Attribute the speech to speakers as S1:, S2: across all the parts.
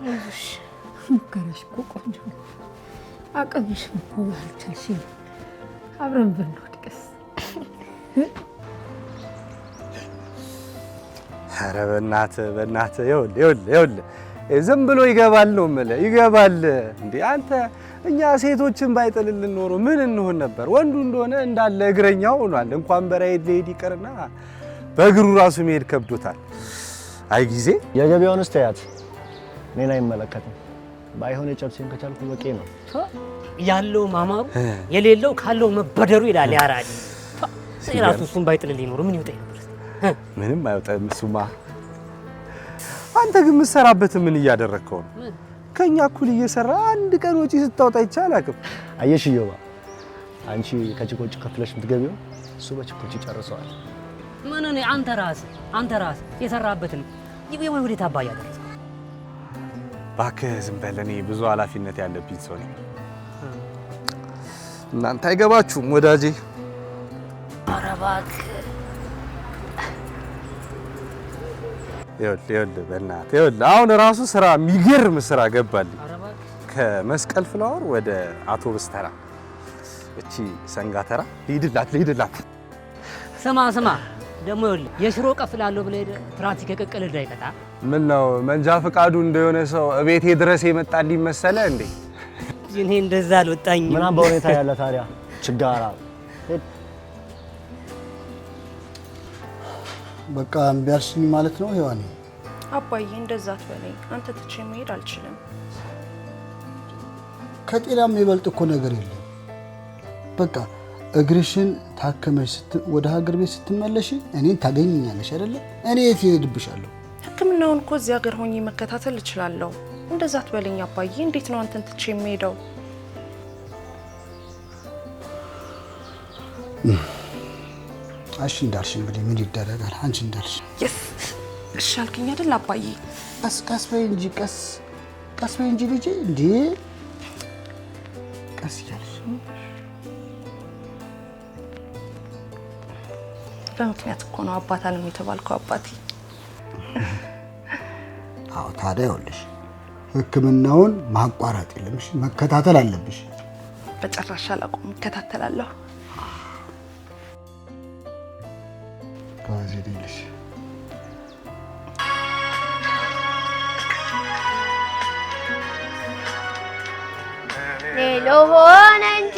S1: አይዞሽ ሙከራሽ እኮ ቆንጆ ነው። አቅምሽም እኮ ባልቻልሽኝ አብረን ብንወድቅስ?
S2: ኧረ በእናትህ ይኸውልህ ዝም ብሎ ይገባል ነው የምልህ። ይገባል እንዴ አንተ እኛ ሴቶችን ባይጥልልን ኖሮ ምን እንሆን ነበር? ወንዱ እንደሆነ እንዳለ እግረኛው ሆኗል። እንኳን በራይድ ሊሄድ ይቅርና በእግሩ ራሱ መሄድ ከብዶታል። አይ ጊዜ
S3: የገበያውንስ ተያት፣ እኔን አይመለከትም። ባይሆን የጨብሴን ከቻልኩ በቂ ነው።
S4: ያለው ማማሩ የሌለው ካለው መበደሩ ይላል ያራዲ። ራሱ እሱን ባይጥልልኝ ኖሮ ምን ይውጣኝ ነበር?
S2: ምንም አይወጣም እሱማ። አንተ ግን የምትሰራበት ምን እያደረግከው ነው? ከኛ እኩል እየሰራ አንድ ቀን ወጪ ስታወጣ ይቻላልም።
S3: አየሽ እዮባ፣ አንቺ ከጭቆጭ ከፍለሽ የምትገቢው እሱ በጭቆጭ ጨርሰዋል።
S4: ምን ነው አንተ ራስ የሰራበትን ይብየው ወዴት አባያ ደረሰ?
S2: እባክህ ዝም በል። እኔ ብዙ ኃላፊነት ያለብኝ ሰው ነኝ። እናንተ አይገባችሁም ወዳጄ።
S4: ኧረ እባክህ
S2: ይኸውልህ በእናትህ አሁን ራሱ ስራ የሚገርም ስራ ገባልኝ። ከመስቀል ፍላወር ወደ አውቶቡስ ተራ እቺ ሰንጋተራ ሊድላት
S4: ስማ ደግሞ ይኸውልህ የሽሮ ቀፍላለሁ ብለህ ትራፊክ የቀቀለ እንዳይቀጣ።
S2: ምን ነው መንጃ ፈቃዱ እንደሆነ ሰው እቤቴ ድረስ የመጣልኝ መሰለ እንዴ?
S4: እኔ እንደዛ አልወጣኝም።
S3: ምናምን በሁኔታ ያለ ታዲያ ችጋራ
S5: በቃ እምቢ አልሽኝ ማለት ነው ሔዋኔ?
S6: አባዬ እንደዛ አትበለኝ። አንተ ትቼ መሄድ አልችልም።
S5: ከጤናም የሚበልጥ እኮ ነገር የለም። በቃ እግርሽን ታከመሽ ወደ ሀገር ቤት ስትመለሽ እኔን ታገኘኛለሽ አይደለ? እኔ የት እሄድብሻለሁ?
S6: ሕክምናውን እኮ እዚህ ሀገር ሆኜ መከታተል እችላለሁ። እንደዛ አትበለኝ አባዬ። እንዴት ነው አንተን ትቼ የምሄደው?
S5: እሺ እንዳልሽ እንግዲህ ምን ይደረጋል? አንቺ እንዳልሽ።
S6: እሺ አልከኝ አይደል አባዬ?
S5: ቀስ በይ እንጂ ቀስ በይ እንጂ ልጄ። እንዴ ቀስ እያልሽ
S6: በምክንያት እኮ ነው አባት አለም የተባልከው አባቴ።
S5: አዎ ታዲያ ይኸውልሽ ሕክምናውን ማቋረጥ የለምሽ፣ መከታተል አለብሽ።
S6: በጨራሽ አላቆም፣ እከታተላለሁ።
S5: ጋዜዴልሽ
S7: ሌሎ ሆነ እንጂ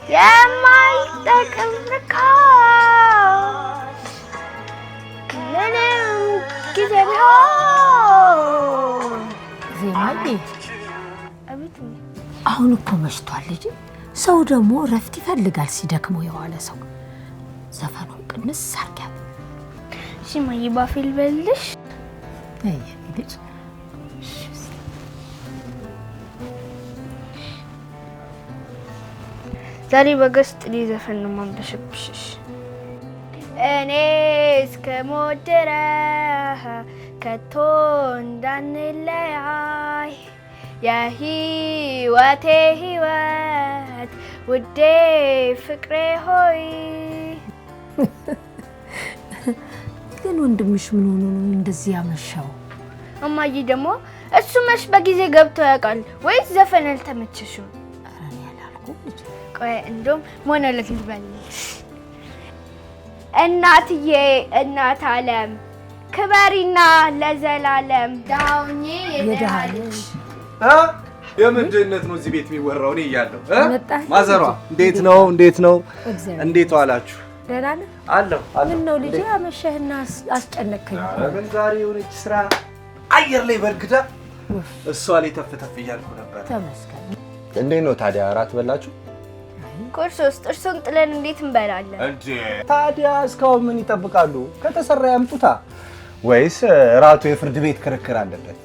S7: የማይጠቅም ርካሽ ምንም ጊዜ ቢሆን።
S1: ዜማዬ
S7: አቤት።
S1: አሁን እኮ መሽቷል ልጅ። ሰው ደግሞ እረፍት ይፈልጋል ሲደክመው የዋለ ሰው። ዘፈኑን ቅንስ አርጊያት።
S7: እሺ ማዬ ባፌል በልሽ።
S1: አይ ልጅ
S7: ዛሬ በገስት ሊዘፈን ነው ማንበሽብሽሽ። እኔ እስከ ሞት ድረስ ከቶ እንዳንለያይ የህይወቴ ህይወት ውዴ ፍቅሬ ሆይ።
S1: ግን ወንድምሽ ምን ሆኖ ነው እንደዚህ ያመሻው?
S7: እማዬ ደግሞ እሱ መች በጊዜ ገብቶ ያውቃል ወይስ ዘፈን አልተመቸሽም?
S1: ኧረ እኔ አላልኩም ልጅ።
S7: ቆይ እንደውም ሞኖሎግ ልበልሽ። እናትዬ እናት ዓለም ክበሪና ለዘላለም ዳውኜ የደሃለች
S2: የምንድነት ነው እዚህ ቤት የሚወራው? እኔ እያለሁ
S1: መጣህ?
S2: ማዘሯ እንዴት ነው? እንዴት ዋላችሁ?
S1: ደህና ነህ?
S2: አለሁ።
S1: ምን ነው ልጄ አመሸህና አስጨነቀኝ።
S2: ምን ዛሬ የሆነች ስራ አየር ላይ በርግዳ እሷ ላይ ተፍተፍ እያልኩ ነበር።
S1: ተመስገን።
S2: እንዴት ነው ታዲያ እራት በላችሁ?
S7: ቁርስ ውስጥ እርሱን ጥለን እንዴት እንበላለን?
S2: እንዴ ታዲያ እስካሁን ምን ይጠብቃሉ? ከተሰራ ያምጡታ። ወይስ እራቱ የፍርድ ቤት ክርክር አለበት?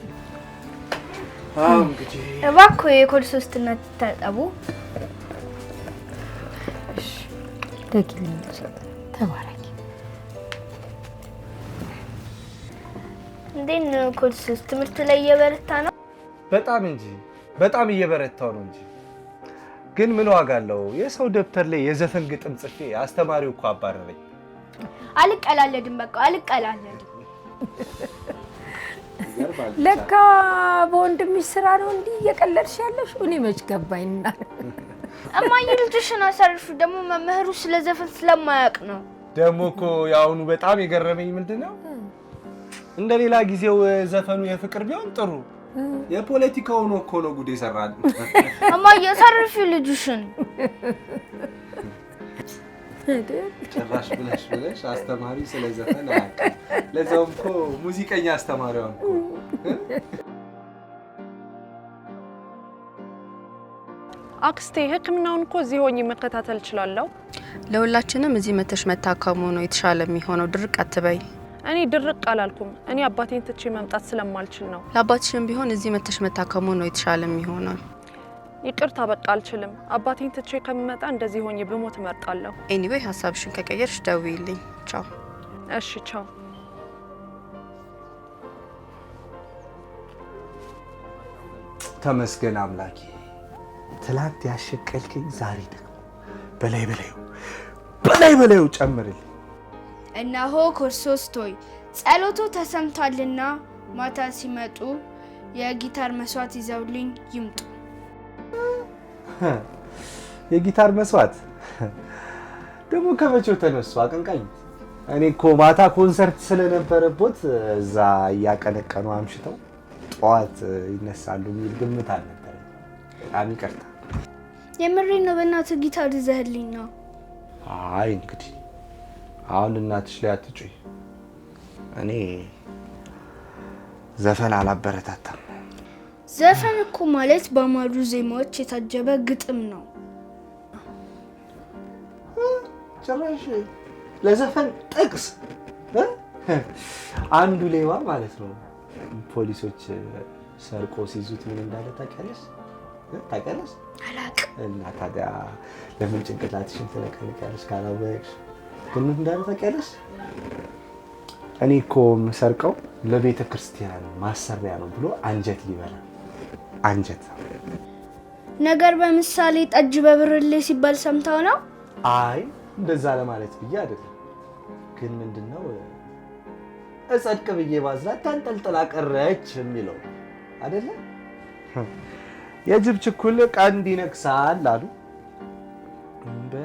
S2: እንግዲህ
S7: እባክዎ የኮድ ሶስትና ተጠቡ።
S1: ደግልኝ ተባረኪ።
S7: እንዴት ነው ኮድ ሶስት ትምህርት ላይ እየበረታ ነው?
S2: በጣም እንጂ በጣም እየበረታው ነው እንጂ። ግን ምን ዋጋ አለው? የሰው ደብተር ላይ የዘፈን ግጥም ጽፌ አስተማሪው እኮ አባረረኝ።
S7: አልቀላለድም በቃ አልቀላለድም።
S1: ለካ በወንድምሽ ስራ ነው እንዲህ እየቀለድሽ ያለሽ? እኔ መች ገባኝና።
S7: እማዬ ልጅሽን አሳርፉ። ደግሞ መምህሩ ስለ ዘፈን ስለማያውቅ ነው።
S2: ደግሞ እኮ ያውኑ በጣም የገረመኝ ምንድነው እንደሌላ ጊዜው ዘፈኑ የፍቅር ቢሆን ጥሩ፣ የፖለቲካው ነው እኮ ነው ጉድ ይሰራል።
S7: እማዬ አሳርፉ ልጅሽን።
S2: ጭራሽ ብለሽ አስተማሪ ስለ ዘፈን አያውቅም። ለዛውም እኮ ሙዚቀኛ አስተማሪዋ እኮ።
S6: አክስቴ ሕክምናውን እኮ እዚህ ሆኜ መከታተል እችላለሁ።
S8: ለሁላችንም እዚህ መተሽ መታከሙ ነው የተሻለ የሚሆነው። ድርቅ አትበይ።
S6: እኔ ድርቅ አላልኩም። እኔ አባቴን ትቼ መምጣት ስለማልችል ነው።
S8: ለአባትሽም ቢሆን እዚህ መተሽ መታከሙ ነው የተሻለ የሚሆነው።
S6: ይቅርታ በቃ አልችልም። አባቴን ትቼ ከምመጣ እንደዚህ ሆኜ ብሞት እመርጣለሁ።
S8: ኤኒዌይ ሀሳብሽን ከቀየርሽ ደውይልኝ። ቻው።
S6: እሺ ቻው።
S2: ተመስገን አምላኬ፣ ትላንት ያሸቀልከኝ ዛሬ ደግሞ በላይ ጨምርልኝ።
S7: እነሆ ክርስቶስ ጸሎቱ ተሰምቷልና ማታ ሲመጡ የጊታር መስዋዕት ይዘውልኝ ይምጡ።
S2: የጊታር መስዋዕት ደግሞ ከመቼው ተነሱ አቀንቃኝ? እኔ እኮ ማታ ኮንሰርት ስለነበረበት እዛ እያቀነቀኑ አምሽተው ጠዋት ይነሳሉ የሚል ግምት አልነበረ። በጣም ይቅርታ።
S7: የምሬን ነው። በእናትህ ጊታር ይዘህልኝ ነው።
S2: አይ እንግዲህ አሁን እናትሽ ላይ አትጩይ። እኔ ዘፈን አላበረታታም።
S7: ዘፈን እኮ ማለት በአማሩ ዜማዎች የታጀበ ግጥም ነው።
S2: ጭራሽ ለዘፈን ጥቅስ አንዱ ሌባ ማለት ነው። ፖሊሶች ሰርቆ ሲይዙት ምን እንዳለ ታውቂያለሽ?
S7: አላውቅም።
S2: እና ታዲያ ለምን ጭንቅላትሽን ትነቀንቂያለሽ ካላወቅሽ? ግን ምን እንዳለ ታውቂያለሽ? እኔ እኮ የምሰርቀው ለቤተ ክርስቲያን ማሰሪያ ነው ብሎ አንጀት ሊበላ አንጀት
S7: ነገር በምሳሌ ጠጅ በብርሌ ሲባል ሰምተው ነው?
S2: አይ እንደዛ ለማለት ብዬ አይደለም። ግን ምንድነው እጸድቅ ብዬ ባዝላት ተንጠልጥላ ቀረች የሚለው አይደለ? የጅብ ችኩል ቀንድ ይነክሳል አሉ።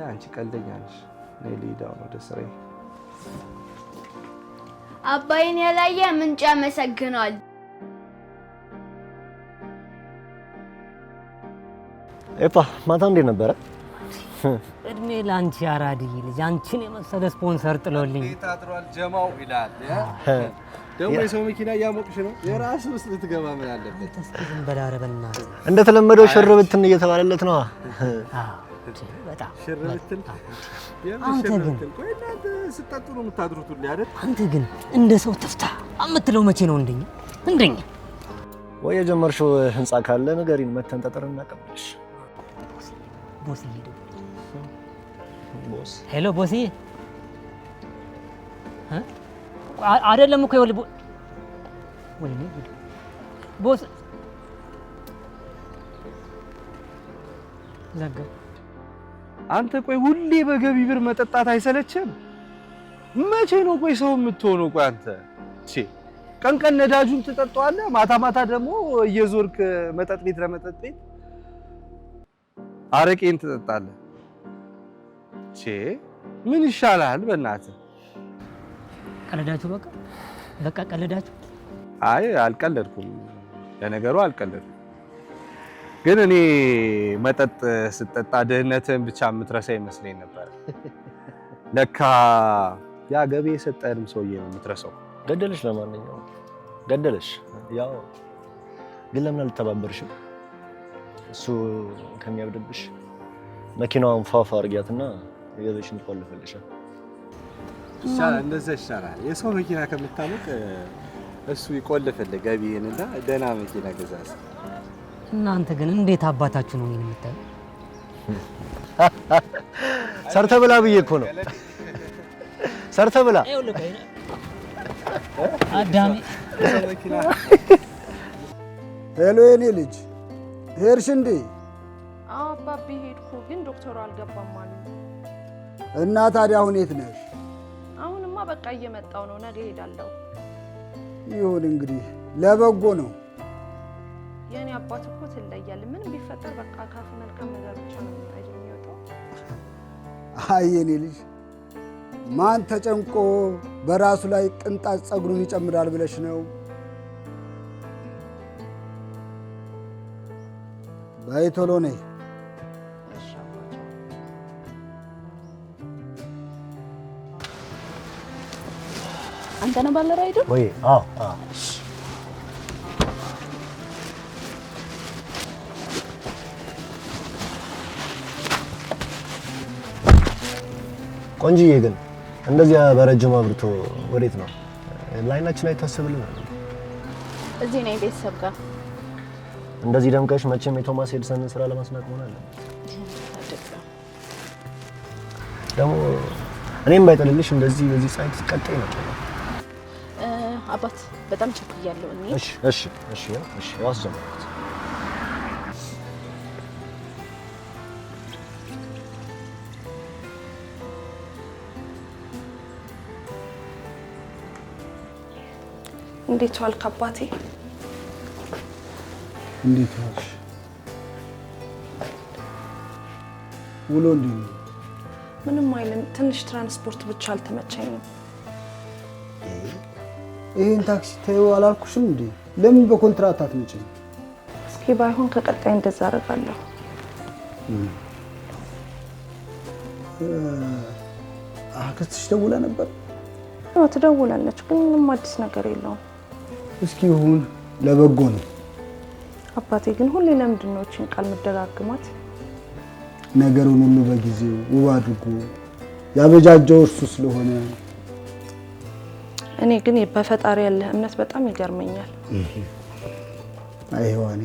S2: አንቺ ቀልደኛ ነሽ። ነይ ልሂዳው ነው ወደ ስራዬ።
S7: አባይን ያላየ ምንጭ ያመሰግናል።
S3: ኤፓ ማታ እንዴት ነበረ?
S4: እድሜ ላንቺ አራዲ ልጅ፣ አንቺን የመሰለ ስፖንሰር ጥሎልኝ
S2: ታጥሯል ጀማው ይላል። ደግሞ የሰው መኪና እያሞቅሽ ነው። የራስ ውስጥ ልትገባ ምን አለበት?
S4: ተስኪን በላረበና
S3: እንደተለመደው ሽርብትን እየተባለለት ነው።
S4: በጣም
S2: ሽርብትን
S4: አንተ ግን
S2: ቆይ እናንተ ስጠጡ ነው የምታድሩት ሁሌ አይደል?
S4: አንተ ግን እንደ ሰው ተፍታ የምትለው መቼ ነው? እንደኛ
S3: ወይ የጀመርሽው ህንጻ ካለ ንገሪን፣ መተን ጠጠር እናቀብልሽ።
S4: ቦስ ይሄዱ ቦስ ሄሎ ቦስ አይደለም እኮ ይወል ወይኔ ቦስ ዘጋ።
S2: አንተ ቆይ ሁሌ በገቢ ብር መጠጣት አይሰለችም? መቼ ነው ቆይ ሰው የምትሆነው? ቆይ አንተ ቀን ቀን ነዳጁን ትጠጣዋለህ፣ ማታ ማታ ደግሞ እየዞርክ መጠጥ ቤት ለመጠጥ ቤት አረቄን ትጠጣለህ። ምን ይሻላል? በእናትህ
S4: ቀለዳችሁ። በቃ ቀለዳችሁ።
S2: አይ አልቀለድኩም፣ ለነገሩ አልቀለድኩም። ግን እኔ መጠጥ ስጠጣ ድህነትን ብቻ የምትረሳ ይመስለኝ ነበር። ለካ ያ ገቢ የሰጠንም ሰውዬ ነው የምትረሳው።
S3: ገደለሽ። ለማንኛውም ገደለሽ። ያው ግን ለምን አልተባበርሽም? እሱ ከሚያብድብሽ መኪናዋን ፋፋ አድርጊያትና የገበሽን ትቆልፈልሻል።
S2: ይሻላል፣ እንደዛ ይሻላል። የሰው መኪና ከምታመቅ እሱ ይቆልፍልህ ገቢህንና ደህና መኪና ገዛስ።
S4: እናንተ ግን እንዴት አባታችሁ ነው የምታዩ?
S3: ሰርተ ብላ ብዬ እኮ ነው። ሰርተ ብላ
S4: አዳሜ።
S5: ሄሎ የኔ ልጅ ሄድሽ እንዴ?
S6: አዎ አባቢ ሄድኩ፣ ግን ዶክተሩ አልገባም አሉ።
S5: እና ታዲያ አሁን የት ነሽ?
S6: እኔማ በቃ እየመጣው ነው፣ ነገ ሄዳለሁ።
S5: ይሁን እንግዲህ ለበጎ ነው።
S6: የኔ አባት እኮ ትለያለህ። ምንም ቢፈጠር በቃ ካፍ መልካም ነገር ብቻ ነው የሚወጣው።
S5: አይ የኔ ልጅ ማን ተጨንቆ በራሱ ላይ ቅንጣት ጸጉሩን ይጨምራል ብለሽ ነው? በይ ቶሎ ነይ።
S6: አንተ ነህ ባለ ራይዱ?
S3: ወይ? አዎ አዎ። ቆንጂዬ ግን እንደዚያ በረጅሙ አብርቶ ወዴት ነው? ላይናችን አይታሰብልን አይደል?
S6: እዚህ ነኝ ቤተሰብ ጋር።
S3: እንደዚህ ደምቀሽ መቼም የቶማስ ኤድሰንን ስራ ለማስናቅ መሆን አለ። ደግሞ እኔም ባይጠልልሽ እንደዚህ በዚህ ሳይት ቀጥይ ነው።
S6: አባት በጣም ቸኩያለሁ እኔ።
S3: እሺ እሺ እሺ እሺ ዋስጀመርኩት።
S6: እንዴት ዋልክ አባቴ?
S5: እንዴት ዋልሽ? ውሎ እንዴት ነው?
S6: ምንም አይልም። ትንሽ ትራንስፖርት ብቻ አልተመቸኝም።
S5: ይሄን ታክሲ ተይው አላልኩሽም እንዴ? ለምን በኮንትራት አትመጪም?
S6: እስኪ ባይሆን ከቀጣይ እንደዛ አደርጋለሁ።
S5: አክስትሽ ደውላ ነበር?
S6: አዎ ትደውላለች፣ ግን ምንም አዲስ ነገር የለውም።
S5: እስኪ ይሁን ለበጎ ነው።
S6: አባቴ ግን ሁሌ ለምንድን ነው እቺን ቃል መደጋግማት?
S5: ነገሩን ሁሉ በጊዜው ውብ አድርጎ ያበጃጀው እርሱ ስለሆነ።
S6: እኔ ግን በፈጣሪ ያለ እምነት በጣም ይገርመኛል።
S5: አይዋኔ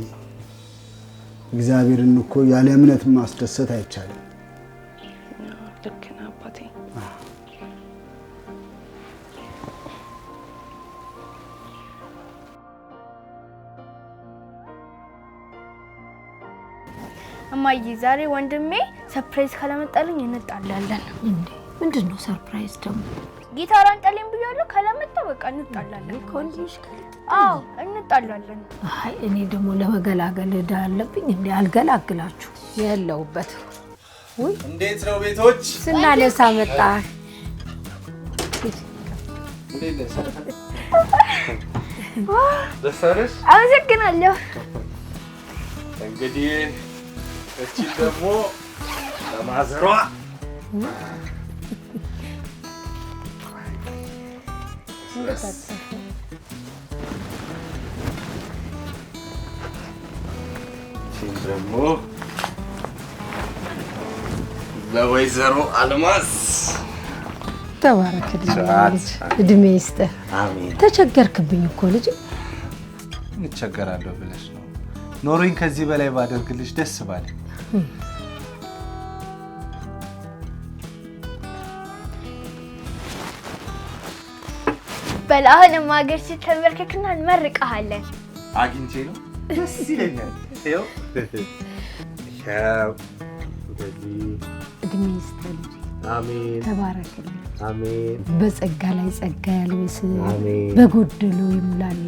S5: እግዚአብሔርን እኮ ያለ እምነት ማስደሰት አይቻልም።
S6: ልክ ነህ አባቴ።
S7: እማዬ ዛሬ ወንድሜ ሰርፕራይዝ ካላመጣልኝ እንጣላለን።
S1: እንዴ ምንድን ነው ሰርፕራይዝ ደግሞ?
S7: ጊታር አንጠልኝ ብያለሁ። ካላመጣ በቃ እንጣላለን።
S1: ኮንዲሽ
S7: አዎ እንጣላለን።
S1: አይ እኔ ደግሞ ለመገላገል እዳ አለብኝ። እንዴ አልገላግላችሁ ያለውበት። ወይ
S2: እንዴት ነው ቤቶች?
S1: ስናነሳ መጣ።
S2: እንዴት ነሽ? ደስ አለሽ?
S7: አመሰግናለሁ።
S2: እንግዲህ እቺ ደግሞ ለማዘሯ ደግሞ ለወይዘሮ አልማዝ
S1: ተባረክልኝ። እድሜ ይስጥህ።
S2: አሜን።
S1: ተቸገርክብኝ እኮ ልጅ።
S2: እንቸገራለሁ ብለሽ ነው? ኖሮኝ ከዚህ በላይ ባደርግልሽ ደስ ባለ።
S7: በላህንም ሀገር ስትመርከክና እንመርቀሃለን።
S2: አግኝቼ ነው ደስ ይለኛል። ይኸው
S1: እድሜ ይስጥህ ልጅ።
S2: አሜን።
S1: ተባረክልኝ።
S2: አሜን።
S1: በጸጋ ላይ ጸጋ ያልብስ፣
S2: አሜን።
S1: በጎደሎ ይሙላል።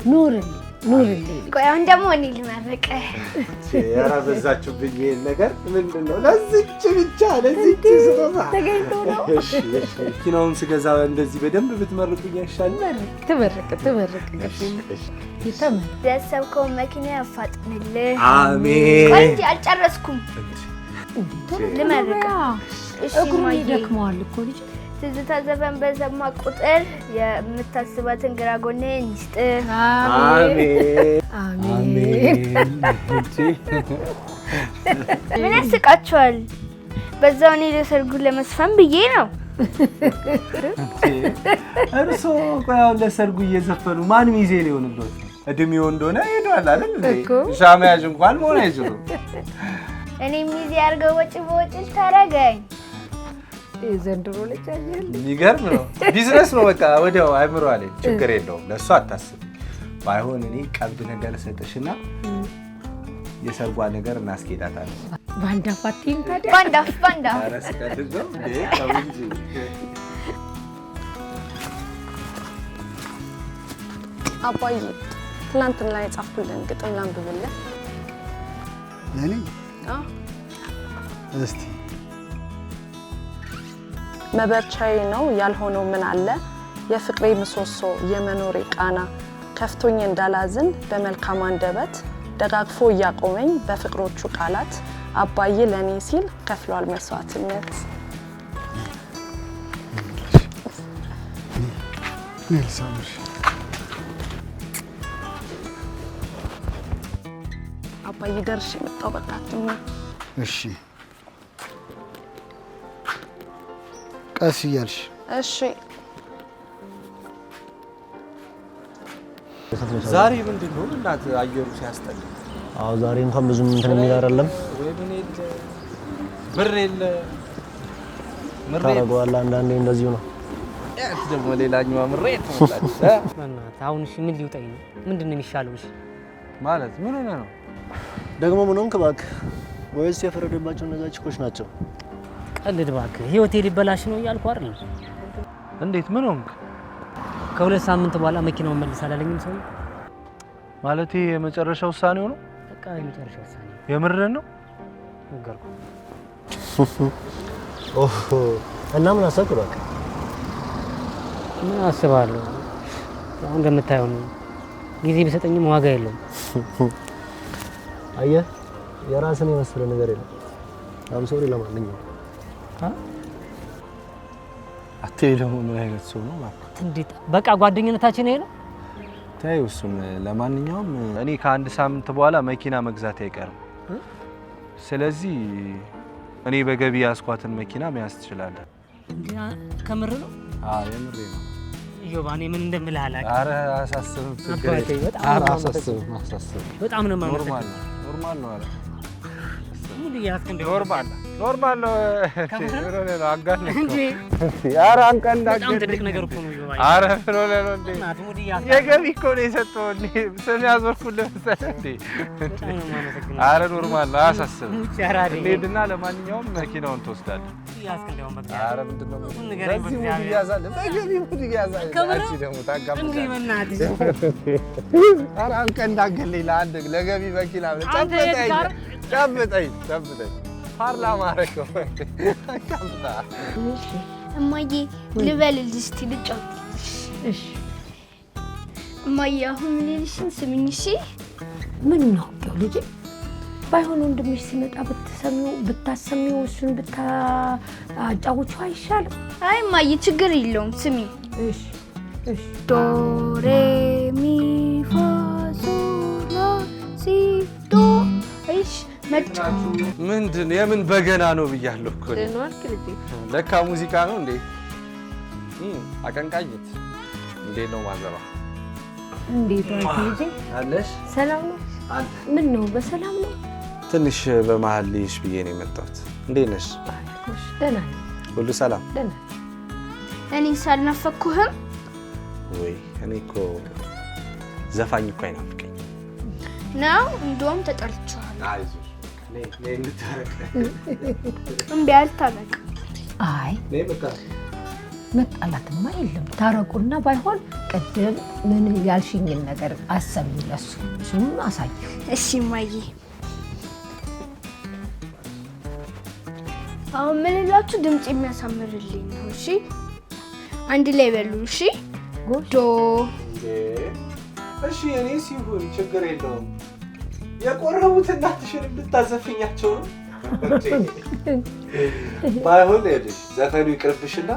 S1: ኑርልኝ ኑርልኝ።
S7: ቆይ አሁን ደግሞ እኔ ልመርቅህ።
S2: ኧረ በዛችሁብኝ ይሄን ነገር። ምንድን ነው ለዚች ብቻ ለዚች ስጦታ
S1: ተገኝቶ ነው?
S2: እሺ እሺ። ኪናውን ስገዛ እንደዚህ በደንብ ብትመርቁኝ አይሻልም?
S1: ትመርቅ ትመርቅ። ይተመን
S7: ያሰብከውን መኪና ያፋጥንልህ።
S2: አሜን።
S7: ቆይ እንጂ አልጨረስኩም። ልመርቅ። እሺ
S1: እግሩን
S7: ማዬ።
S1: ይደክመዋል እኮ ልጅ።
S7: ትዝታ ዘፈን በሰማ ቁጥር የምታስባትን ግራ ጎንህን ይስጥህ።
S2: አሜን
S1: አሜን።
S7: ምን ያስቃችኋል? በዛው እኔ ለሰርጉ ለመስፈን ብዬ ነው።
S2: እርሶ ቆይ አሁን ለሰርጉ እየዘፈኑ ማን ሚዜ ሊሆንበት? እድሜው እንደሆነ ሄዷል አይደል እንዴ? ሻማ ያዥ እንኳን መሆን አይችሉም።
S7: እኔ ሚዜ አድርገው ወጪ በወጪ ታረገኝ።
S1: ዘንድሮ ልጅ አይደል?
S2: የሚገርም ነው። ቢዝነስ ነው በቃ ወዲያው አይምሮ አለኝ። ችግር የለውም ለእሱ አታስብ። ባይሆን እኔ ቀብድ ነገር ሰጠሽና የሰርጓ ነገር እናስኬዳታለን።
S1: ባንዳ ፋቲን ታዲያ
S7: ባንዳ ባንዳ።
S2: ኧረ ስቀልድ ነው እንዴ? ተው እንጂ።
S6: አባዬ ትናንትና የጻፍኩልን ግጥም ላንብብልህ።
S5: ለኔ
S6: አዎ
S5: እስቲ
S6: መበርቻዬ ነው ያልሆነው ምን አለ የፍቅሬ ምሰሶ የመኖሬ ቃና ከፍቶኝ እንዳላዝን በመልካም አንደበት ደጋግፎ እያቆመኝ በፍቅሮቹ ቃላት አባዬ ለኔ ሲል ከፍሏል መስዋዕትነት።
S5: ኔልሳምሽ
S6: አባዬ ደርሼ መጣሁ በቃ አትማ።
S5: እሺ ቀስ እያልሽ
S6: እሺ
S2: ዛሬ ምንድን ነው እናት አየሩ ሲያስጠላ?
S3: አዎ ዛሬ እንኳን ብዙም እንትን የሚል አይደለም።
S2: ወይ ምን የለ ብር የለ ምሬት
S3: ታረጋዋለህ። አንዳንዴ እንደዚሁ ነው።
S2: ያት ደግሞ ሌላኛዋ ምሬት ትላለች።
S4: በእናትህ አሁን እሺ ምን ሊውጠኝ ነው? ምንድን ነው የሚሻለው? እሺ
S2: ማለት ምን ሆነ ነው
S3: ደግሞ ምን ሆንክ እባክህ? ወይስ የፈረደባቸው እነዛ ችኮች ናቸው?
S4: ቀልድ እባክህ። ህይወቴ ሊበላሽ ነው እያልኩ አይደል?
S2: እንዴት ምን ሆንክ?
S4: ከሁለት ሳምንት በኋላ መኪናውን መልስ አላለኝም ሰው
S2: ማለት የመጨረሻ ውሳኔው ነው?
S4: በቃ የመጨረሻ ውሳኔ።
S2: የምርህን ነው?
S4: ነገርኩህ።
S3: ኦሆ እና ምን አሰብክ እባክህ?
S4: ምን አስባለሁ? አሁን እንደምታየው ነው። ጊዜ ቢሰጠኝም ዋጋ የለውም።
S3: አየህ የራስን የመሰለ ነገር የለም። አም ሶሪ ለማንኛውም
S2: አትይ ደግሞ ምን አይነት ሰው ነው ማለት?
S4: እንዴት በቃ ጓደኝነታችን ይሄ ነው።
S2: ታዩ እሱን። ለማንኛውም እኔ ከአንድ ሳምንት በኋላ መኪና መግዛት አይቀርም። ስለዚህ እኔ በገቢ ያስኳትን መኪና መያዝ ትችላለህ።
S4: እንዴ ከምር ነው?
S2: አዎ የምሬ ነው።
S4: ዮባኔ ምን እንደምልህ አላውቅም።
S2: ኧረ አሳስብም ችግር
S4: አባቴ በጣም
S2: ኧረ አሳስብም አሳስብም።
S4: በጣም ነው ማለት
S2: ኖርማል ነው ኖርማል ነው። ኧረ
S4: ምን ያስክ እንደው
S2: ኖርማል ኖርማል ነው። ምን ሆነ ነው አጋን
S4: እንዴ?
S2: ኧረ አንቀን እንዳገኝ
S4: በጣም ትልቅ ነገር እኮ ነው ዮባኔ።
S2: ኧረ ምን ሆነ ነው እንዴ?
S4: እናት ሙዲ ያስክ
S2: የገቢ እኮ ነው የሰጠው እንዴ? ስም ያዞርኩልህ መሰለህ እንዴ?
S4: በጣም ነው የማመሰግነው።
S2: ኧረ ኖርማል ነው አያሳስብም።
S4: ቻራዲ
S2: እንሂድና ለማንኛውም መኪናውን ትወስዳለህ።
S4: ያስክ እንደው በቃ
S2: ኧረ ምንድን ነው
S4: ንገረኝ
S2: በዚህ ሙድ
S4: በእግዚአብሔር።
S2: እያዛለህ በገቢ ሙድ እያዛለህ
S4: ከምር?
S2: አንቺ ደግሞ
S4: እንዴ
S2: ታጋብዛለህ።
S4: በእናትህ
S2: ኧረ አንቀን እንዳገልኝ ለአንድ ለገቢ መኪና ብለህ
S4: አንተ
S2: ጨብጠኝ
S4: የት ጋር?
S2: ጨብጠኝ ጨብጠኝ ፓርላማ አደረገው ቀምጣ
S7: እማዬ ልበልልሽ እስቲ ልጫወትልሽ።
S1: እሺ
S7: እማዬ አሁን ምን ልልሽን ስሚኝ እሺ።
S1: ምን ነው ልጄ? ባይሆን ወንድምሽ ሲመጣ ብታሰሚው እሱን ብታጫውቹ አይሻልም?
S7: አይ እማዬ ችግር የለውም ስሚ።
S1: እሺ እሺ
S7: ዶ ሬ ሚ ፋ ሶ ላ ሲ ዶ። እሺ መጣ።
S2: ምንድን የምን በገና ነው ብያለሁ እኮ እኔ። ለካ ሙዚቃ ነው እንዴ? አቀንቃኝት እንዴት ነው ማዘባ?
S1: እንዴት ነው ልጄ?
S2: አለሽ?
S1: ሰላም ነው? ምን ነው በሰላም ነው?
S2: ትንሽ በመሀል ልይሽ ብዬ ነው የመጣሁት። እንዴት ነሽ?
S1: እሺ ደህና ነኝ።
S2: ሁሉ ሰላም?
S1: ደህና
S7: እኔ ሳልናፈኩህም
S2: ወይ እኔ እኮ ዘፋኝ እኮ አይናፍቀኝ
S7: ነው። እንደውም ተጠልቼዋለሁ።
S2: አይዞሽ ነይ እንድታረቅ።
S7: እምቢ አልታረቅ።
S1: አይ
S2: ነይ በቃ
S1: መጣላትማ የለም። ታረቁና ባይሆን ቅድም ምን ያልሽኝን ነገር አሰሚ ለሱ እሱም አሳየው።
S7: እሺ እማዬ። አሁን ምን እላችሁ ድምጽ የሚያሳምርልኝ ነው። እሺ አንድ ላይ በሉ። እሺ ዶ
S2: እሺ እኔ ሲሆን ችግር የለውም። የቆረቡት እናትሽን እንድታዘፍኛቸው ነው። ባይሆን ልጅ ዘፈኑ ይቅርብሽና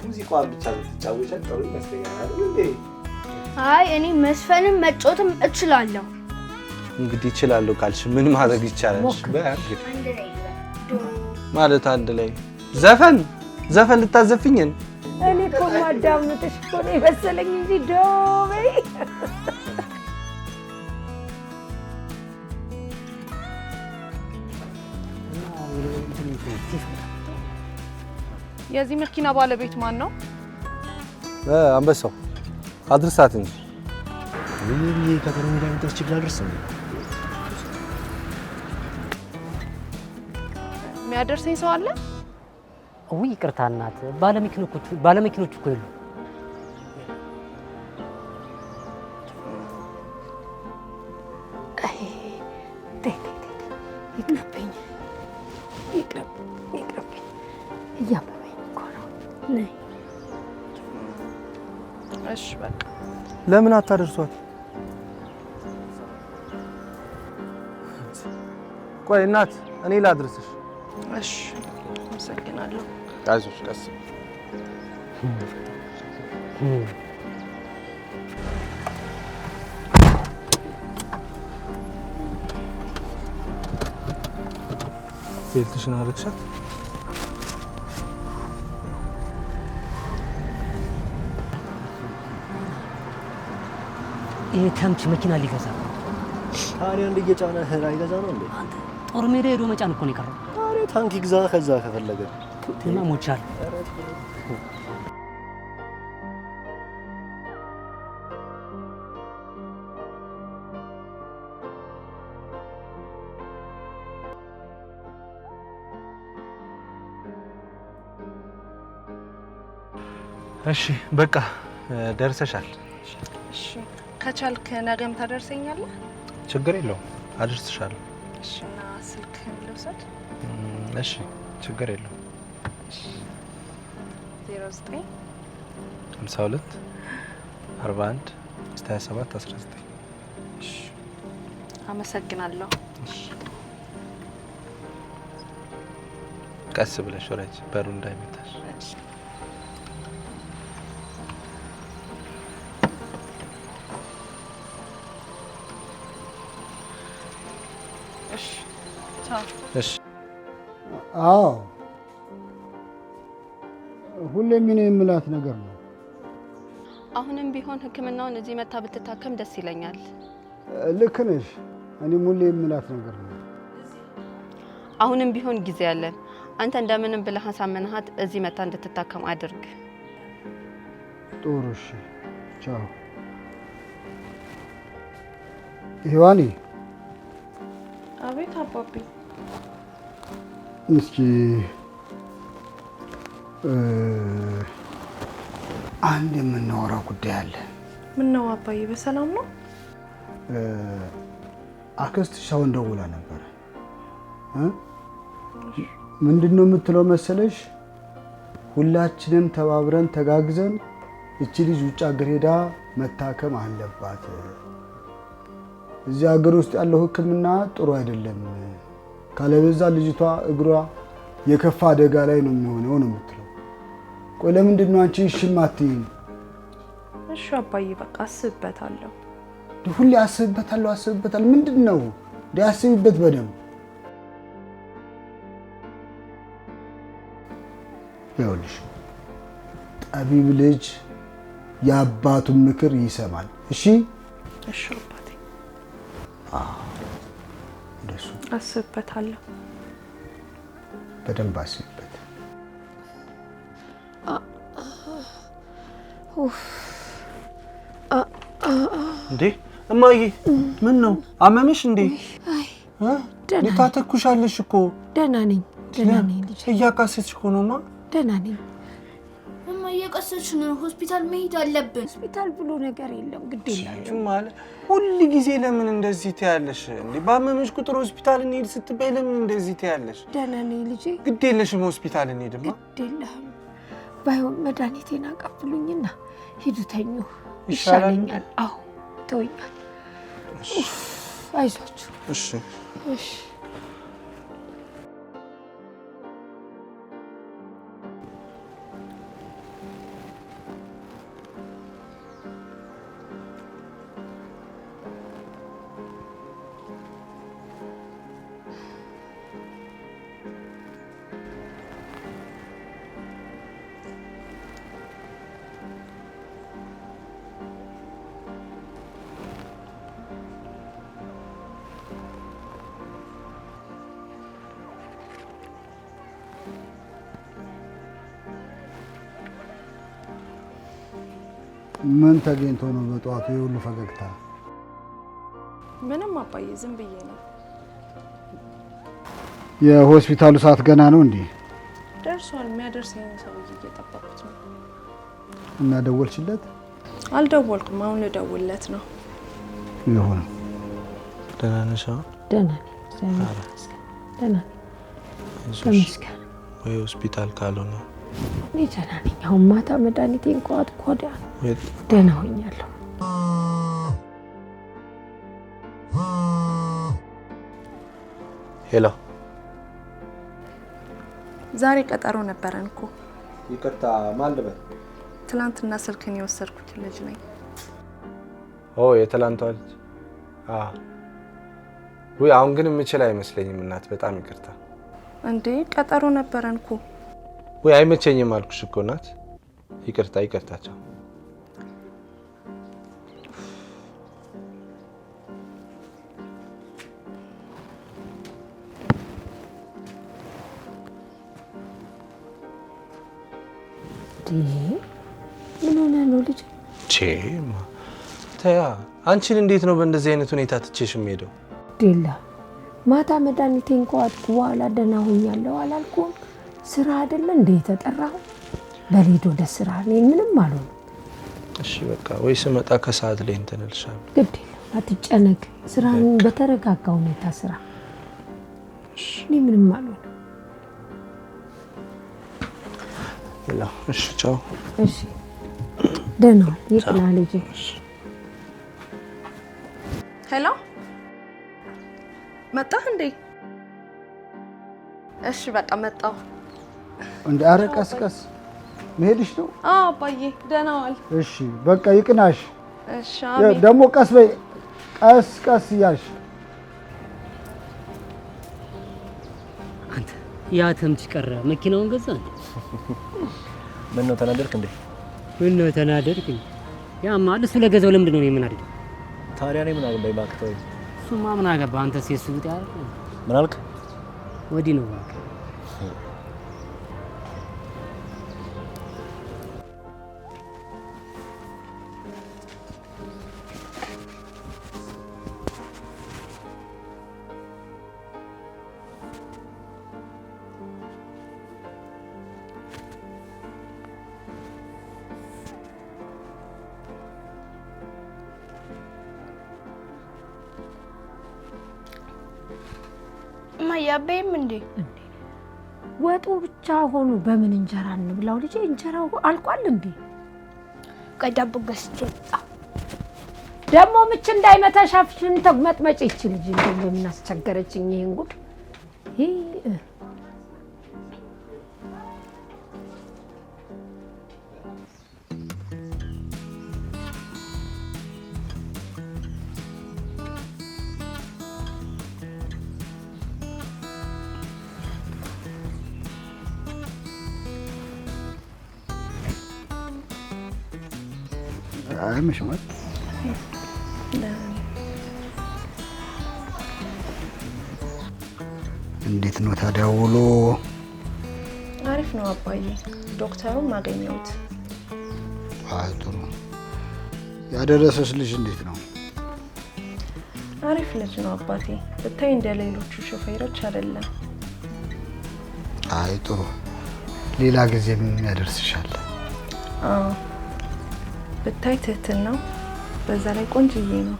S2: ሙዚቃዋን ብቻ ብትጫወቻት ጥሩ ይመስለኛል። እንዴ
S7: አይ እኔ መስፈንም መጮትም እችላለሁ።
S2: እንግዲህ እችላለሁ ካልሽ ምን ማድረግ ይቻላል?
S7: አንድ ላይ ዶ
S2: ማለት አንድ ላይ ዘፈን ልታዘፍኝን?
S1: እኔ እኮ ማዳምጥሽ እኮ ነው የመሰለኝ እንጂ ዶቤ
S6: የዚህ መኪና ባለቤት ማን ነው?
S2: አንበሳው አድርሳት እንጂ
S3: ይሄ ከተረኛ ጋር ተስችግር አድርስ ነው
S6: የሚያደርሰኝ ሰው አለ?
S4: ውይ ይቅርታ እናት፣ ባለመኪኖች እኮ የሉ።
S6: እሺ በቃ
S2: ለምን አታደርሷት? ቆይ እናት እኔ ላድርስሽ።
S6: እሺ አመሰግናለሁ።
S2: አይዞሽ ቀስ ቤልትሽን አረግሻት?
S4: ይሄ ተምች መኪና ሊገዛ
S3: ታዲያ እንደ እየጫነ አይገዛ ነው እንዴ?
S4: ጦር ሜዳ ሄዶ መጫን እኮ ነው የቀረው።
S3: ታዲያ ታንክ ይግዛ ከዛ ከፈለገ
S4: ትማሞቻል።
S2: እሺ በቃ ደርሰሻል።
S6: እሺ ከቻልክ ነገም ታደርሰኛለህ?
S2: ችግር የለውም አደርስሻለሁ።
S6: እሺ እና ስልክህን ልውሰድ?
S2: እሺ ችግር የለውም።
S6: 09
S2: 52 41 27 19
S6: እሺ አመሰግናለሁ።
S2: ቀስ ብለሽ ወራጅ በሩ እንዳይመታሽ። እሺ
S5: አዎ ሁሌም ምን የምላት ነገር ነው።
S8: አሁንም ቢሆን ሕክምናውን እዚህ መታ ብትታከም ደስ ይለኛል።
S5: ልክ ነሽ። እኔም ሁሌ የምላት ነገር ነው።
S8: አሁንም ቢሆን ጊዜ ያለን አንተ እንደምንም ብለህ አሳመንሃት እዚህ መታ እንድትታከም አድርግ።
S5: ጥሩ እሺ። ቻው ሔዋኔ።
S6: አቤት አባቢ።
S5: እስኪ አንድ የምናወራው ጉዳይ አለ።
S6: ምን ነው አባዬ? በሰላም ነው?
S5: አክስትሽ አሁን ደውላ ነበር። ምንድነው የምትለው መሰለሽ? ሁላችንም ተባብረን ተጋግዘን እቺ ልጅ ውጭ ሀገር ሄዳ መታከም አለባት። እዚህ ሀገር ውስጥ ያለው ሕክምና ጥሩ አይደለም፣ ካለበዛ ልጅቷ እግሯ የከፋ አደጋ ላይ ነው የሚሆነው ነው የምትለው። ቆይ ለምንድን ነው አንቺ እሺ የማትይኝ?
S6: እሺ አባዬ በቃ አስብበታለሁ።
S5: ሁሌ አስብበታለሁ። ምንድን ነው አስቢበት በደንብ። ይኸውልሽ ጠቢብ ልጅ የአባቱን ምክር ይሰማል። እሺ
S6: እሺ አባቴ።
S5: እንደሱ
S6: አስብበታለሁ።
S5: በደንብ አስቢበት።
S2: እንዴ እማዬ ምን ነው አመመሽ እንዴ? ታተኩሻለሽ እኮ።
S1: ደህና ነኝ ልጅ።
S2: እያቃሰትሽ እኮ ነውማ።
S1: ደህና ነኝ
S7: እማ። እየቀሰች ነው። ሆስፒታል መሄድ አለብን።
S1: ሆስፒታል ብሎ ነገር የለም። ግድ የላችሁ
S2: ማለት ሁሉ ጊዜ ለምን እንደዚህ ትያለሽ እንዴ? ባመመሽ ቁጥር ሆስፒታል እንሂድ ስትባይ ለምን እንደዚህ ትያለሽ?
S1: ደህና ነኝ ልጄ።
S2: ግድ የለሽም ሆስፒታል እንሂድማ።
S1: ግድ የለህም። ባይሆን መድኃኒቴን አቀብሉኝና ሂዱ ተኙ።
S2: ይሻለኛል።
S1: አዎ ተወኛል። አይዟችሁ።
S2: እሺ
S1: እሺ።
S5: ምን ተገኝቶ ነው በጠዋቱ የሁሉ ፈገግታ?
S6: ምንም አባዬ፣ ዝም ብዬ ነው።
S5: የሆስፒታሉ ሰዓት ገና ነው እንዴ?
S6: ደርሷል። የሚያደርሰኝ ሰውዬ እየጠበቁት ነው።
S5: እና ደወልሽለት?
S6: አልደወልኩም። አሁን ልደውልለት ነው።
S5: ይሁን።
S2: ደህና ነሽ?
S1: ደህና ነኝ። ደህና ነኝ። ተመስገን።
S2: ወይ ሆስፒታል ካልሆነ
S1: እኔ ደህና ነኝ። አሁን ማታ መድኃኒቴን ከዋጥኩ ወዲያ ደህና ሆኛለሁ።
S2: ሄሎ፣
S6: ዛሬ ቀጠሮ ነበረን እኮ።
S2: ይቅርታ፣ ማን ልበል?
S6: ትላንትና ስልክን የወሰድኩት ልጅ ነኝ።
S2: የትላንቷ ልጅ? ውይ፣ አሁን ግን የምችል አይመስለኝም እናት፣ በጣም ይቅርታ።
S6: እንዴ ቀጠሮ ነበረን እኮ።
S2: ውይ፣ አይመቸኝም አልኩሽ እኮ እናት። ይቅርታቸው።
S1: ምን ሆነ ነው ልጅ?
S2: ተያ፣ አንቺን እንዴት ነው በእንደዚህ አይነት ሁኔታ ትቼሽ የምሄደው?
S1: ዴላ፣ ማታ መድኃኒቴን ከዋጥኩ በኋላ ደህና ሆኛለሁ አላልኩም? ስራ አይደለ እንዴ የተጠራው? በሊድ ወደ ስራ። እኔ ምንም አልሆንም።
S2: እሺ በቃ፣ ወይ ስመጣ ከሰዓት ላይ እንትን እልሻለሁ።
S1: ግድ የለም አትጨነቅ። ስራን በተረጋጋ ሁኔታ ስራ። እኔ ምንም አልሆንም።
S2: እሺ ቻው።
S1: እሺ ደህና ይቅና ልጄ።
S6: ሄሎ፣ መጣህ እንዴ? እሺ በቃ መጣሁ።
S5: እንደ ኧረ ቀስ መሄድሽ ነው?
S6: አባዬ ደህና ዋል።
S5: እሺ በቃ ይቅናሽ።
S6: እሺ አሜን።
S5: ደግሞ ቀስ በይ፣ ቀስ እያልሽ።
S4: አንተ ያ ተምች ቀረ መኪናውን ገዛ እንዴ?
S3: ምን ነው ተናደድክ እንዴ?
S4: ምን ነው ተናደድክ? ያማ እሱ ለገዛው ለምንድን ነው የምናደድ?
S3: ታዲያ እኔ ምን አገባኝ ባክተው?
S4: እሱማ ምን አገባ አንተ ሴሱ ውጣ።
S3: ምን አልክ?
S4: ወዲህ ነው ባክ።
S7: ማያበይም እንዴ?
S1: ወጡ ብቻ ሆኖ በምን እንጀራ እንብላው ልጄ? እንጀራው አልቋል እንዴ?
S7: ቆይ ዳቦ ገዝቼ
S1: ደግሞ ምች እንዳይመታሻፍሽን ተመጥመጭ ይችል ልጅ እንደው ምን አስቸገረችኝ ይሄን ጉድ።
S5: مش مات. እንዴት ነው ታዲያ ውሎ?
S6: አሪፍ ነው አባዬ። ዶክተሩን ማገኘሁት።
S5: አይ ጥሩ። ያደረሰሽ ልጅ እንዴት ነው?
S6: አሪፍ ልጅ ነው አባቴ። ብታይ እንደ ሌሎቹ ሾፌሮች አይደለም።
S5: አይ ጥሩ። ሌላ ጊዜ ምን ያደርስሻል?
S6: ብታይ ትህትናው በዛ ላይ ቆንጅዬ ነው።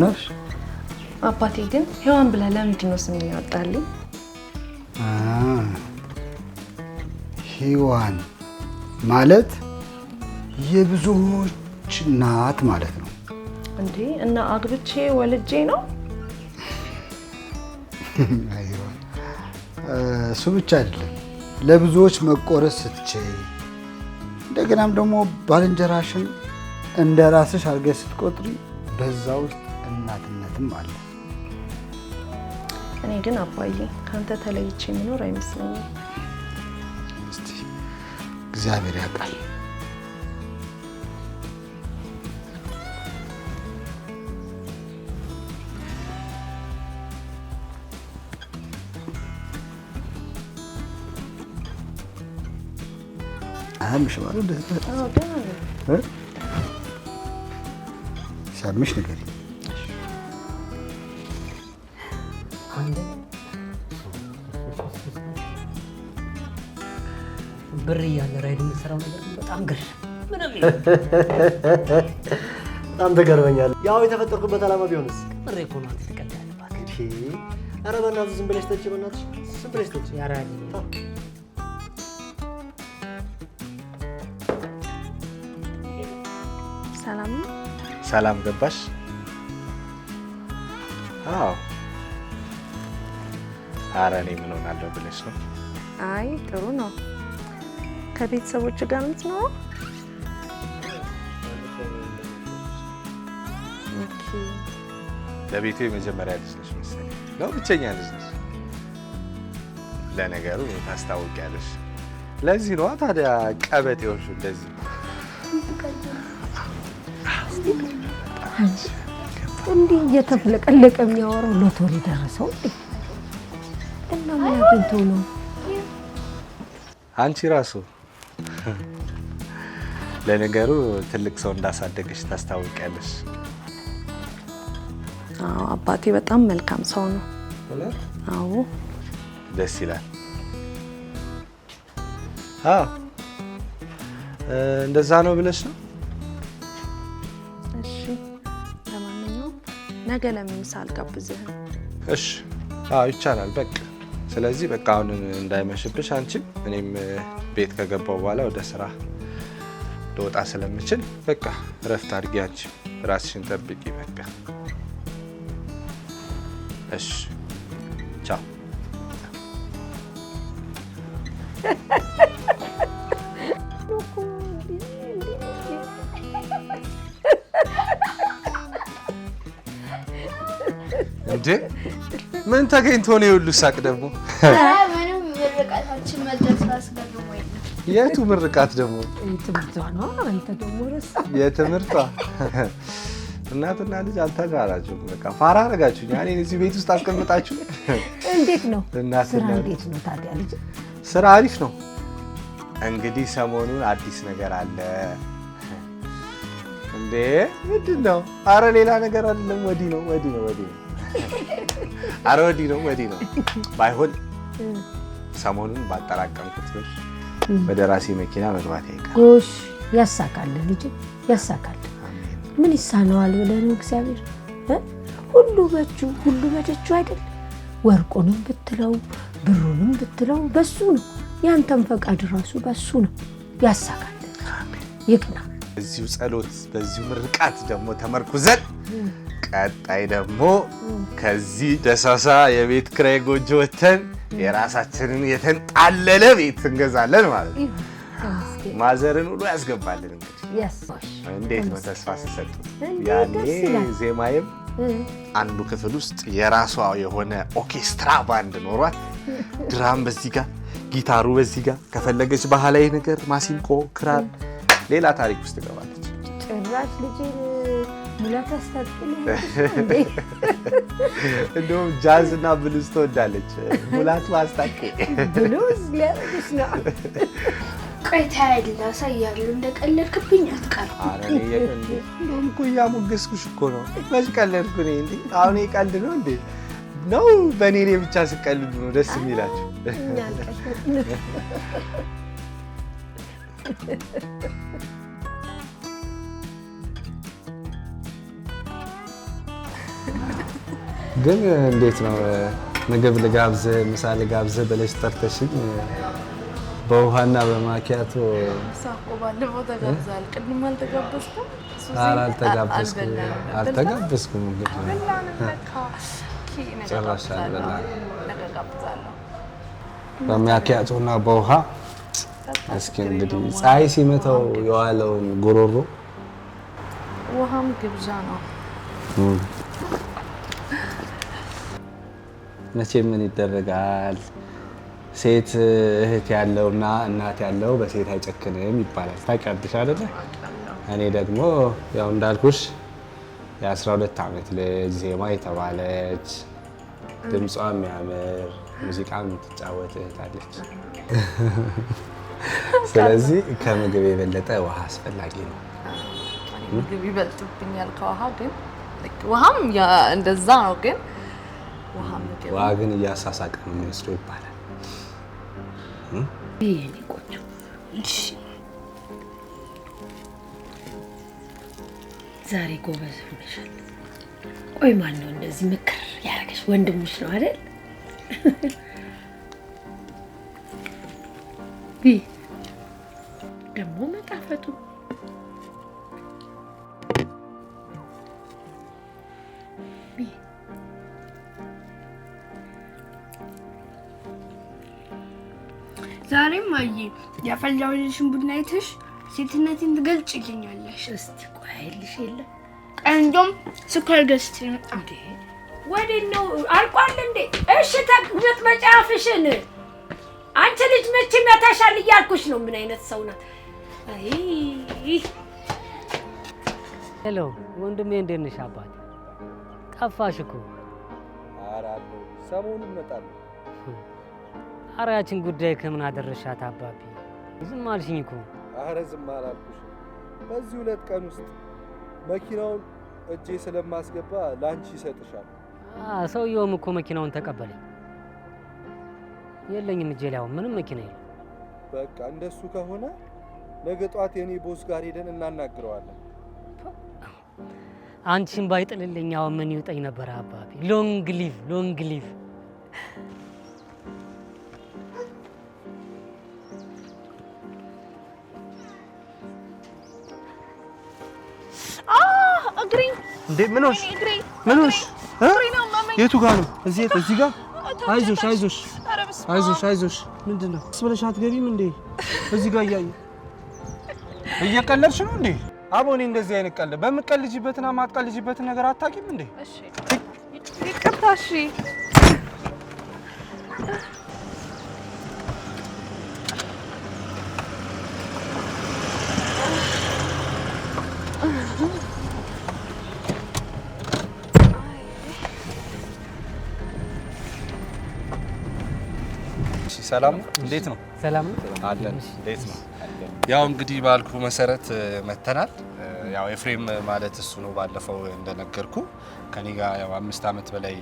S5: ነሽ
S6: አባቴ ግን ሔዋን ብለህ ለምንድን ነው ስም ያወጣልኝ?
S5: ሔዋን ማለት የብዙዎች እናት ማለት ነው
S6: እንዴ? እና አግብቼ ወልጄ ነው?
S5: አይዋ እሱ ብቻ አይደለም፣ ለብዙዎች መቆረስ ስትችይ እንደገናም ደግሞ ባልንጀራሽን እንደ ራስሽ አድርገሽ ስትቆጥሪ በዛ ውስጥ እናትነትም አለ።
S6: እኔ ግን አባዬ ካንተ ተለይቼ ምኖር አይመስለኝም።
S5: እስቲ እግዚአብሔር ያውቃል። አምሽ ማለት ነው። ሲያምሽ ነገር
S4: ብር እያለ ራይድ የምትሰራው ነገር በጣም ግር ምንም
S3: በጣም ተገርመኛል። ያው የተፈጠርኩበት ዓላማ ቢሆንስ?
S4: ብር እኮ ነው ተቀዳለ ባክ።
S3: ኧረ በእናትህ ዝም ብለሽ ተች በእናትሽ
S4: ብለሽ ያራሊ
S6: ሰላም ነው?
S2: ሰላም ገባሽ? አዎ። ኧረ እኔ ምን ሆናለሁ ብለሽ ነው?
S6: አይ ጥሩ ነው። ከቤተሰቦች ጋር ነው የምትኖረው?
S2: ለቤቱ የመጀመሪያ ልጅ ነሽ መሰለኝ። ነው ብቸኛ ልጅ ነሽ? ለነገሩ ታስታውቂያለሽ። ለዚህ ነው ታዲያ ቀበጤዎች እንደዚህ
S1: እንዲህ እየተፍለቀለቀ የሚያወራው ሎተሪ ደረሰው እና ምን አግኝቶ ነው?
S2: አንቺ ራሱ ለነገሩ ትልቅ ሰው እንዳሳደገሽ ታስታውቂያለሽ።
S6: አዎ አባቴ በጣም መልካም ሰው ነው። አዎ
S2: ደስ ይላል። አዎ እንደዛ ነው ብለሽ ነው?
S6: እሺ ለማንኛውም ነገ ለምሳ አልጋብዝህም?
S2: እሺ አዎ ይቻላል። በቃ ስለዚህ በቃ አሁን እንዳይመሽብሽ አንቺም እኔም ቤት ከገባው በኋላ ወደ ስራ ልወጣ ስለምችል በቃ እረፍት አድርጊ። አንቺም ራስሽን ጠብቂ በቃ። እሺ ቻው። እንዴ ምን ተገኝቶ ነው የሁሉ ሳቅ ደግሞ?
S7: ምንም ምርቃታችን መድረስ አስገርሞኝ ነው።
S2: የቱ ምርቃት ደግሞ?
S1: ትምህርቷ ነው። አንተ ደግሞ ረሳ።
S2: የትምህርቷ እናትና ልጅ አልተጋራችሁም። በቃ ፋራ አደረጋችሁኝ። እኔን እዚህ ቤት ውስጥ አስቀምጣችሁ።
S1: እንዴት ነው
S2: እናትና
S1: ስራ? እንዴት ነው ታዲያ ልጅ?
S2: ስራ አሪፍ ነው። እንግዲህ ሰሞኑን አዲስ ነገር አለ። እንዴ ምንድን ነው? አረ ሌላ ነገር አይደለም። ወዲህ ነው ወዲህ ነው ወዲህ ነው። አረ ወዲህ ነው ወዲህ ነው። ባይሆን ሰሞኑን ባጠራቀምኩት ብር ወደ ራሴ መኪና መግባት አይቀርም።
S1: ጎሽ ያሳካል ልጅ ያሳካል። ምን ይሳነዋል ብለህ ነው? እግዚአብሔር ሁሉ በእጁ ሁሉ በደጁ አይደል? ወርቁንም ብትለው ብሩንም ብትለው በሱ ነው። ያንተም ፈቃድ ራሱ በሱ ነው። ያሳካል። ይቅና።
S2: በዚሁ ጸሎት በዚሁ ምርቃት ደግሞ ተመርኩዘን ቀጣይ ደግሞ ከዚህ ደሳሳ የቤት ክራይ ጎጆ ወተን የራሳችንን የተንጣለለ ቤት እንገዛለን ማለት ነው። ማዘርን ሁሉ ያስገባልን። እንግዲህ እንዴት ነው ተስፋ ሲሰጡት? ያኔ ዜማዬም አንዱ ክፍል ውስጥ የራሷ የሆነ ኦርኬስትራ ባንድ ኖሯት ድራም በዚህ ጋር ጊታሩ በዚህ ጋር ከፈለገች ባህላዊ ነገር ማሲንቆ፣ ክራር ሌላ ታሪክ ውስጥ ትገባለች።
S1: ጭራሽ ልጅ ሙላት አስታጥቅል እንዴ?
S2: እንደውም ጃዝ እና ብሉዝ ትወዳለች። ሙላቱ አስታጥቄ
S1: ብሉዝ ሊያረግሽ ነው።
S7: ቆይ ታያለህ፣ አሳያለሁ። እንደቀለድክብኝ አትቀር።
S2: ኧረ እኔ እንደውም እኮ እያሞገስኩሽ እኮ ነው። መች ቀለድኩ እኔ? እንዴ አሁን ቀልድ ነው እንዴ? ነው በእኔ ላይ ብቻ ስቀልዱ ነው ደስ የሚላችሁ? ግን እንዴት ነው ምግብ ልጋብዝህ ምሳ ልጋብዝህ ብለሽ ጠርተሽኝ በውሃና በማኪያቶ
S6: ሳቆ ባለፈው ተጋብዘሃል። ቅድም አልተጋበዝኩም?
S2: ኧረ አልተጋበዝኩም። እንግዲህ ጭራሽ አልበላንም። በማኪያቶና በውሃ እስኪ እንግዲህ ፀሐይ ሲመታው የዋለውን ጉሮሮ
S6: ውሃም ግብዣ ነው።
S2: መቼም ምን ይደረጋል፣ ሴት እህት ያለውና እናት ያለው በሴት አይጨክንም ይባላል። ታውቂያለሽ አይደለ? እኔ ደግሞ ያው እንዳልኩሽ የ12 ዓመት ልጅ ዜማ የተባለች ድምጿ የሚያምር ሙዚቃ የምትጫወት እህት አለች። ስለዚህ ከምግብ የበለጠ ውሃ አስፈላጊ ነው።
S6: ምግብ ይበልጥብኛል ከውሃ። ግን ውሃም እንደዛ ነው። ግን
S2: ውሃ ግን እያሳሳቀ ነው የሚወስደው ይባላል።
S1: የኔ ቆንጆ ዛሬ ጎበዝ ሆነሻል። ቆይ ማን ነው እንደዚህ ምክር ያደረገሽ? ወንድምሽ ነው አይደል?
S7: ደግሞ መጣፈጡ ዛሬም አይ ያፈላውልሽን ቡና አይተሽ ሴትነቴን ትገልጭልኛለሽ።
S1: እስቲ ቆይልሽ የለ
S7: እንደውም ስኳር ገዝቼ
S1: እንዴ ወዴት ነው አልቋል እንዴ? እሺ ተግመጥ መጫፍሽን አንቺ ልጅ መቼ መታሻል እያልኩሽ ነው። ምን አይነት ሰው ናት? አይ
S4: ሄሎ ወንድሜ፣ እንዴት ነሽ አባቴ? ጠፋሽ እኮ።
S2: ኧረ አለሁ፣ ሰሞኑን እመጣለሁ።
S4: ኧረ ያችን ጉዳይ ከምን አደረሻት አባቢ? ዝም አልሽኝ እኮ።
S2: ኧረ ዝም አላልኩሽ። በዚህ 2 ቀን ውስጥ መኪናውን እጄ ስለማስገባ ላንቺ ይሰጥሻል።
S4: ሰውየውም እኮ መኪናውን ተቀበለኝ። የለኝም እጄ ላይ አሁን ምንም መኪና የለም።
S2: በቃ እንደሱ ከሆነ ነገ ጧት የኔ ቦስ ጋር ሄደን እናናግረዋለን።
S4: አንቺን ባይጥልልኝ አሁን ምን ይውጠኝ ነበር አባቢ? ሎንግ ሊቭ ሎንግ ሊቭ።
S8: እግሬ
S3: እንዴ ምን ሆንሽ? ምን ሆንሽ? የቱ ጋር ነው? እዚህ ጋር? አይዞሽ አይዞሽ አይዞሽ አይዞሽ። ምንድነው? ስብለሽ አትገቢም እንዴ? እዚህ ጋር
S2: እየቀለድሽ ነው እንዴ? አቦኔ እንደዚህ አይነት ቀልድ በምትቀልጂበትና ማትቀልጂበትን ነገር አታውቂም እንዴ?
S8: እሺ ይቅርታ። እሺ
S2: ሰላም እንዴት ነው?
S4: ሰላም
S2: አለን። እንዴት ነው? ያው እንግዲህ ባልኩ መሰረት መተናል። ያው ኤፍሬም ማለት እሱ ነው። ባለፈው እንደነገርኩ ከኔ ጋር ያው 5 ዓመት በላይ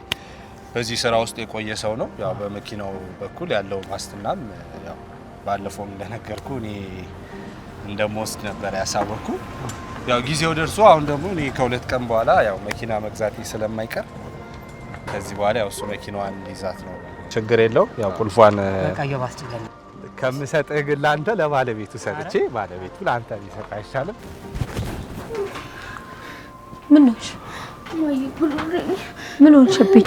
S2: በዚህ ስራ ውስጥ የቆየ ሰው ነው። ያው በመኪናው በኩል ያለው ዋስትናም ያው ባለፈው እንደነገርኩ እኔ እንደምወስድ ነበር ያሳወቅኩ። ያው ጊዜው ደርሶ አሁን ደግሞ እኔ ከ2 ቀን በኋላ ያው መኪና መግዛቴ ስለማይቀር ከዚህ በኋላ ያው እሱ መኪናዋን ሊይዛት ነው። ችግር የለው። ያው ቁልፏን
S4: በቃ የባስችላል
S2: ከምሰጥህ ግን ላንተ ለባለቤቱ ሰጥቼ ባለቤቱ ላንተ ቢሰጥ አይሻልም?
S1: ምን ነሽ? ምን ሆንሽብኝ?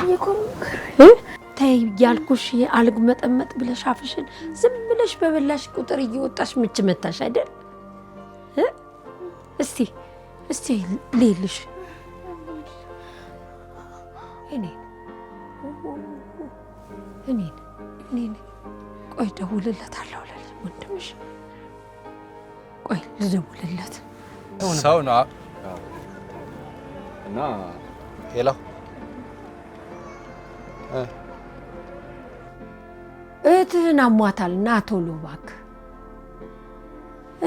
S1: ተይ ያልኩሽ አልጉመጠመጥ ብለሽ አፍሽን ዝም ብለሽ በበላሽ ቁጥር እየወጣሽ ምች መታሽ አይደል? እስቲ ልልሽ እኔ ቆይ ደውልለታለሁ ወንድምሽ። ቆይ ልደውልለት።
S2: ሰው ነው እና ሄሎ
S1: እህትህን አሟታል እና ቶሎ እባክህ።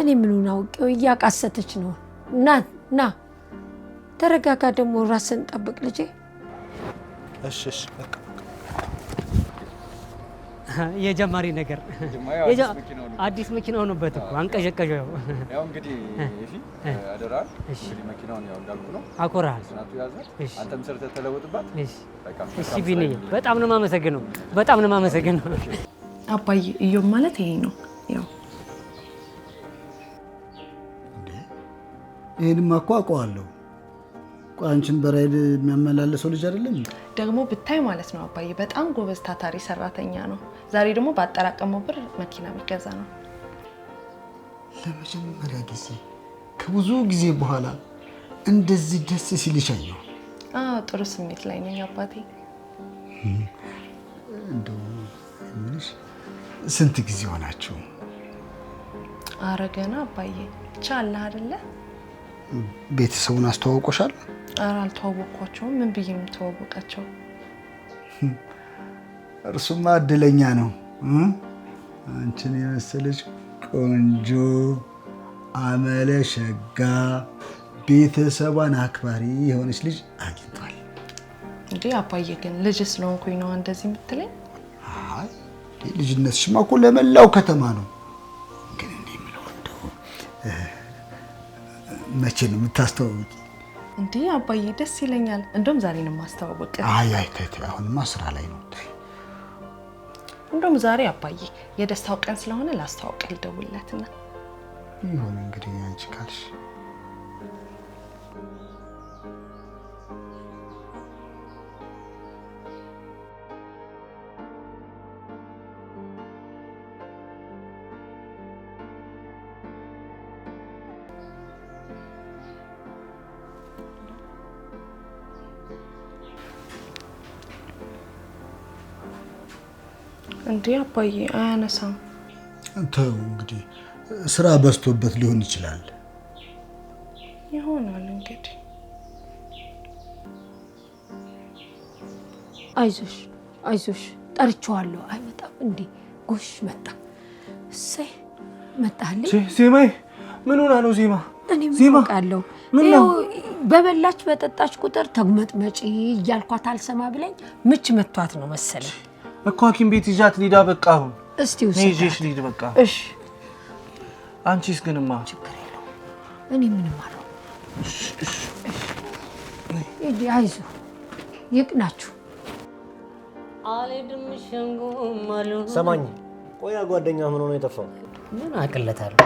S1: እኔ ምኑን አውቄው እያቃሰተች ነው። ና ተረጋጋ። ደግሞ ራስን ጠብቅ ልጄ።
S2: እሺ በቃ
S4: የጀማሪ ነገር አዲስ መኪና ሆኖበት እኮ አንቀዠቀዠው።
S2: ያው እንግዲህ እሺ አደራ። እሺ መኪናውን ያው እንዳልኩ ነው።
S4: አኮራል።
S2: እሺ አንተም ሰርተህ ተለወጥባት።
S4: እሺ በቃ እሺ ቢኒ፣ በጣም ነው የማመሰግነው። በጣም ነው የማመሰግነው
S6: አባዬ። እዮብ ማለት ይሄ ነው። ያው
S5: ይሄንማ እኮ አውቀዋለሁ። ቆይ አንቺን በራይድ የሚያመላለሰው ልጅ አይደለም
S6: ደግሞ ብታይ ማለት ነው አባዬ። በጣም ጎበዝ ታታሪ ሰራተኛ ነው። ዛሬ ደግሞ ባጠራቀመው ብር መኪና ቢገዛ ነው።
S5: ለመጀመሪያ ጊዜ ከብዙ ጊዜ በኋላ እንደዚህ ደስ ሲልሽ አየሁ።
S6: ጥሩ ስሜት ላይ ነኝ አባቴ።
S5: እንደው ምንሽ ስንት ጊዜ ሆናችሁ?
S6: ኧረ ገና አባዬ። ብቻ አለ አይደለ?
S5: ቤተሰቡን አስተዋውቆሻል?
S6: ኧረ አልተዋወቅኳቸውም። ምን ብዬ የምተዋወቃቸው?
S5: እርሱማ እድለኛ ነው። አንቺን የመሰለች ቆንጆ አመለ ሸጋ ቤተሰቧን አክባሪ የሆነች ልጅ አግኝቷል።
S6: እንዴ አባዬ ግን ልጅ ስለሆንኩኝ ነው እንደዚህ የምትለኝ?
S5: አይ ልጅነትሽማ እኮ ለመላው ከተማ ነው። ግን እንዴ የምለው እንደው መቼ ነው የምታስተዋውቂ?
S6: እንዴ አባዬ ደስ ይለኛል። እንደውም ዛሬ ነው የማስተዋወቅ።
S5: አይ ተይ፣ አሁንማ ስራ ላይ ነው።
S6: እንደውም ዛሬ አባዬ የደስታው ቀን ስለሆነ ላስተዋውቅ ልደውልለትና
S5: ይሁን እንግዲህ አንቺ ካልሽ
S6: እንዴ አባዬ አያነሳም።
S5: ተው እንግዲህ ስራ በዝቶበት ሊሆን ይችላል።
S6: ይሆናል እንግዲህ።
S1: አይዞሽ አይዞሽ ጠርቼዋለሁ። አይመጣም እንዴ? ጎሽ መጣ። እሰይ መጣልኝ።
S3: ዜማዬ ምን ሆና ነው ዜማ?
S1: እኔ ምን አውቃለሁ? ይኸው በበላች በጠጣች ቁጥር ተጉመጥመጪ እያልኳት አልሰማ ብለኝ ምች መቷት ነው መሰለኝ
S3: እኮ ሐኪም ቤት ይዣት ሊዳ በቃ አሁን
S1: እስቲ ውስጥ
S3: ነይሽ ሊድ በቃ።
S1: እሺ
S3: አንቺስ ግንማ
S1: ችግር የለውም። እኔ ምንም አለው። እሺ እሺ እሺ አይዞህ ይቅናችሁ።
S4: አልሄድም ሸንጎም አሉ
S9: ሰማኝ። ቆያ ጓደኛ ምን ሆነ የጠፋው?
S4: ምን አቅለታለሁ?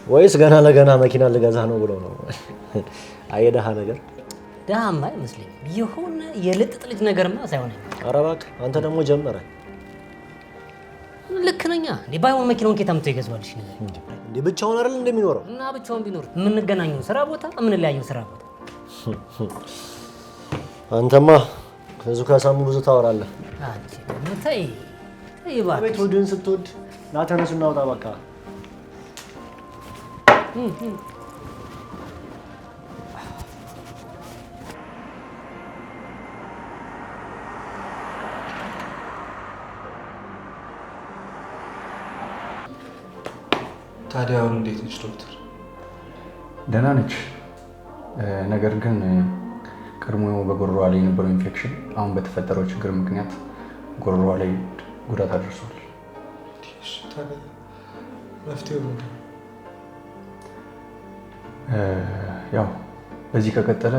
S9: ወይስ ገና ለገና መኪና ልገዛ ነው ብሎ ነው? አየደሃ ነገር
S4: ደሃማ አይመስለኝም። የሆነ የልጥጥ ልጅ ነገርማ ሳይሆን
S9: ኧረ እባክህ አንተ ደግሞ ጀመረ።
S4: ልክ ነኛ እንዴ? ባይሆን መኪናውን ከየት አምጥቶ ይገዛዋልሽ ነገር
S9: እንዴ? ብቻውን አይደል እንደሚኖረው?
S4: እና ብቻውን ቢኖር የምንገናኘው ስራ ቦታ የምንለያየው ስራ ቦታ።
S9: አንተማ ከዙ ከሰሙ ብዙ ታወራለህ።
S4: አንቺ ደግሞ ተይ ተይ እባክህ።
S9: ቤት ወድን ስትወድ ና ተነሱ እናውጣ በቃ።
S3: ታዲያ አሁን እንዴት ነች ዶክተር?
S10: ደህና ነች። ነገር ግን ቀድሞ በጉሮሮዋ ላይ የነበረው ኢንፌክሽን አሁን በተፈጠረው ችግር ምክንያት ጉሮሮዋ ላይ ጉዳት አድርሷል።
S3: ታዲያ መፍትሄው ምንድን ነው?
S10: ያው በዚህ ከቀጠለ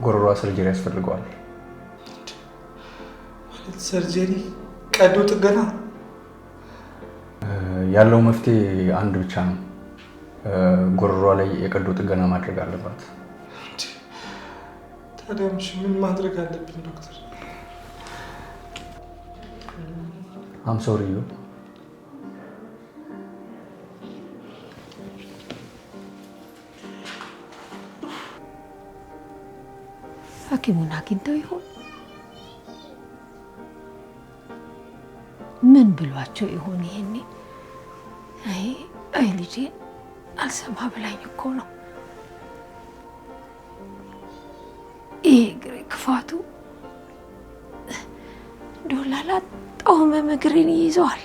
S10: ጉሮሮዋ ሰርጀሪ ያስፈልገዋል።
S3: ማለት ሰርጀሪ? ቀዶ ጥገና?
S10: ያለው መፍትሄ አንድ ብቻ ነው። ጉሮሮዋ ላይ የቀዶ ጥገና ማድረግ አለባት።
S3: ታዲያ ምን ማድረግ አለብኝ ዶክተር?
S10: አም ሶሪ ዩ
S1: ሐኪሙን አግኝተው ይሆን? ምን ብሏቸው ይሆን ይሄኔ? አይ ልጄ አልሰማ ብላኝ እኮ ነው። ይሄ እግሬ ክፋቱ እንደው ላላጣው ህመም እግሬን ይይዘዋል።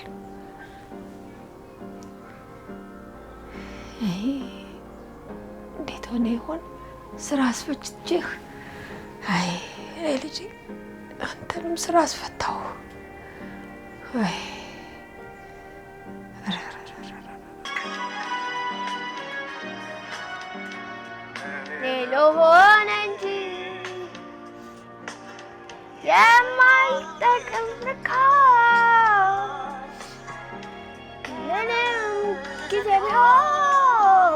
S1: እንዴት ሆነ ይሆን? ስራ አስፈችቼህ አይ ልጄ አንተንም ስራ አስፈታው።
S7: ሌሎ ሆነ እንጂ የማይጠቅም ርካሽ ምንም ጊዜ ቢሆን።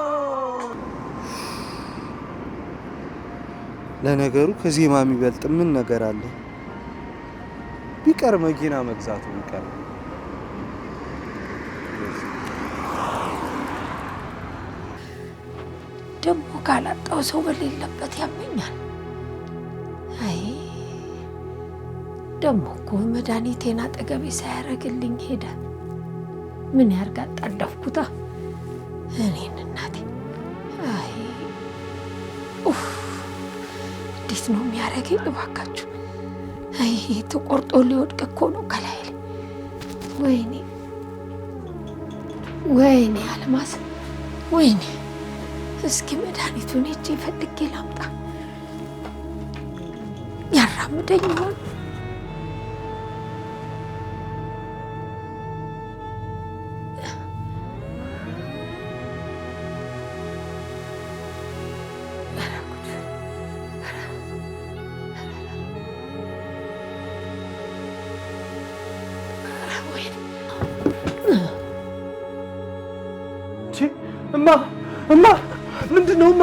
S2: ለነገሩ ከዜማ የሚበልጥ ምን ነገር አለ? ቢቀር መኪና መግዛቱ ቢቀር
S1: ደግሞ ካላጣው ሰው በሌለበት ያመኛል። አይ ደግሞ እኮ መድኃኒቴን አጠገቤ ሳያደርግልኝ ሄደ። ምን ያርጋ ጣደፍኩታ እኔን እናቴ። አይ እንዴት ነው የሚያደርገኝ? እባካችሁ አይ ተቆርጦ ሊወድቅ እኮ ነው ከላይ ላይ። ወይኔ ወይኔ አልማዝ ወይኔ። እስኪ መድኃኒቱን ሄጄ ፈልጌ ላምጣ። ያራምደኝ ይሆን?
S3: እማ ምንድን ነው እማ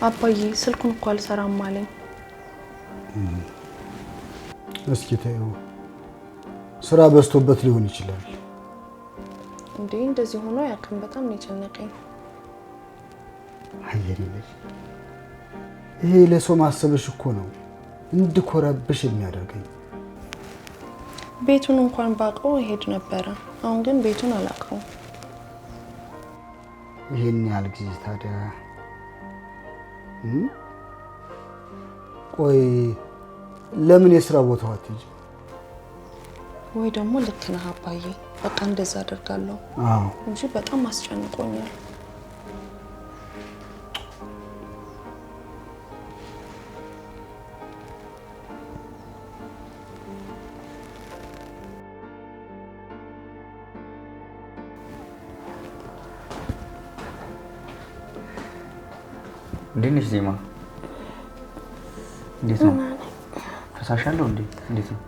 S6: አባዬ ስልኩን እኮ አልሰራም አለኝ።
S5: እስኪ ተይው፣ ስራ በዝቶበት ሊሆን ይችላል።
S6: እንዴ እንደዚህ ሆኖ ያክም በጣም ነው የጨነቀኝ።
S5: አየኔ ልጅ፣ ይሄ ለሰው ማሰብሽ እኮ ነው እንድኮራብሽ የሚያደርገኝ።
S6: ቤቱን እንኳን ባውቀው እሄድ ነበረ። አሁን ግን ቤቱን አላውቀውም።
S5: ይሄን ያህል ጊዜ ታዲያ ቆይ ለምን የስራ ቦታው አትሄጂ?
S6: ወይ ደግሞ ልክ ነህ አባዬ፣ በቃ እንደዛ አደርጋለሁ እንጂ በጣም አስጨንቆኛል።
S10: እንዴት ነሽ ዜማ? እንዴት ነው? ፈሳሽ አለው እንዴ? እንዴት ነው?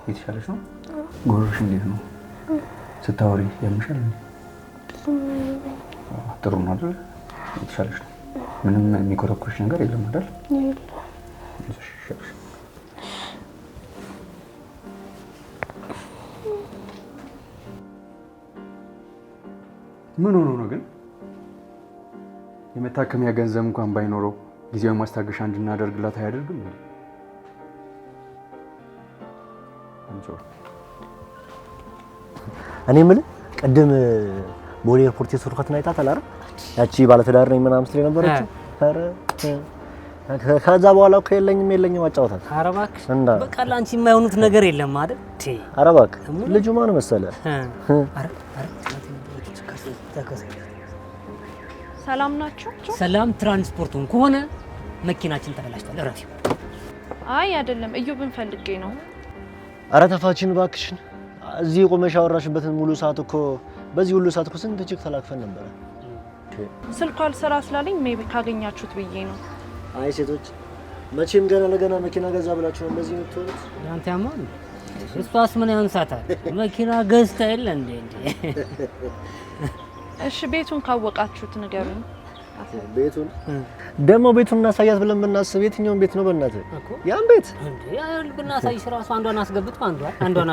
S10: የተሻለሽ ነው? ጉሮሮሽ እንዴት ነው? ስታወሪ ያምሻል እንዴ? ጥሩ ነው አይደል? የተሻለሽ ነው? ምንም የሚኮረኩርሽ ነገር የለም አይደል? ምን ሆኖ ነው ግን? የመታከሚያ ገንዘብ እንኳን ባይኖረው ጊዜያዊ ማስታገሻ እንድናደርግላት አያደርግም እንዴ?
S9: እኔ የምልህ ቅድም ቦሌ ኤርፖርት የሱርካትን አይታታል አይደል? ያቺ ባለትዳር ነኝ ምናምን ስትል ነበረች። ኧረ ከዛ በኋላ እኮ የለኝም አጫወታት።
S4: ኧረ እባክህ በቃ ለአንቺ የማይሆኑት ነገር የለም አይደል?
S9: ኧረ እባክህ ልጁ ማን መሰለህ?
S8: ሰላም ናችሁ?
S4: ሰላም። ትራንስፖርቱን ከሆነ መኪናችን ተበላሽቷል። እረፊ።
S8: አይ አይደለም፣ እዮብን ፈልጌ ነው።
S9: ኧረ ተፋችን እባክሽን። እዚህ ቆመሽ አወራሽበትን ሙሉ ሰዓት እኮ በዚህ ሁሉ ሰዓት እኮ ስንት ችግር ተላክፈን ነበረ።
S8: ስልኩ አልሰራ ስላለኝ ሜቢ ካገኛችሁት ብዬ ነው።
S9: አይ ሴቶች መቼም ገና ለገና መኪና ገዛ ብላችሁ ነው እንደዚህ የምትሆኑት።
S4: አንተ ያማል። እሷስ ምን ያንሳታል? መኪና ገዝታ የለ እንዴ?
S8: እሺ ቤቱን ካወቃችሁት ንገሩኝ።
S9: ቤቱን ደግሞ ቤቱን እናሳያት ብለን ብናስብ የትኛውን ቤት ነው በእናትህ? ያን ቤት
S4: እንዴ አይል ብናሳይሽ ራሱ አንዷን አስገብቶ አንዷን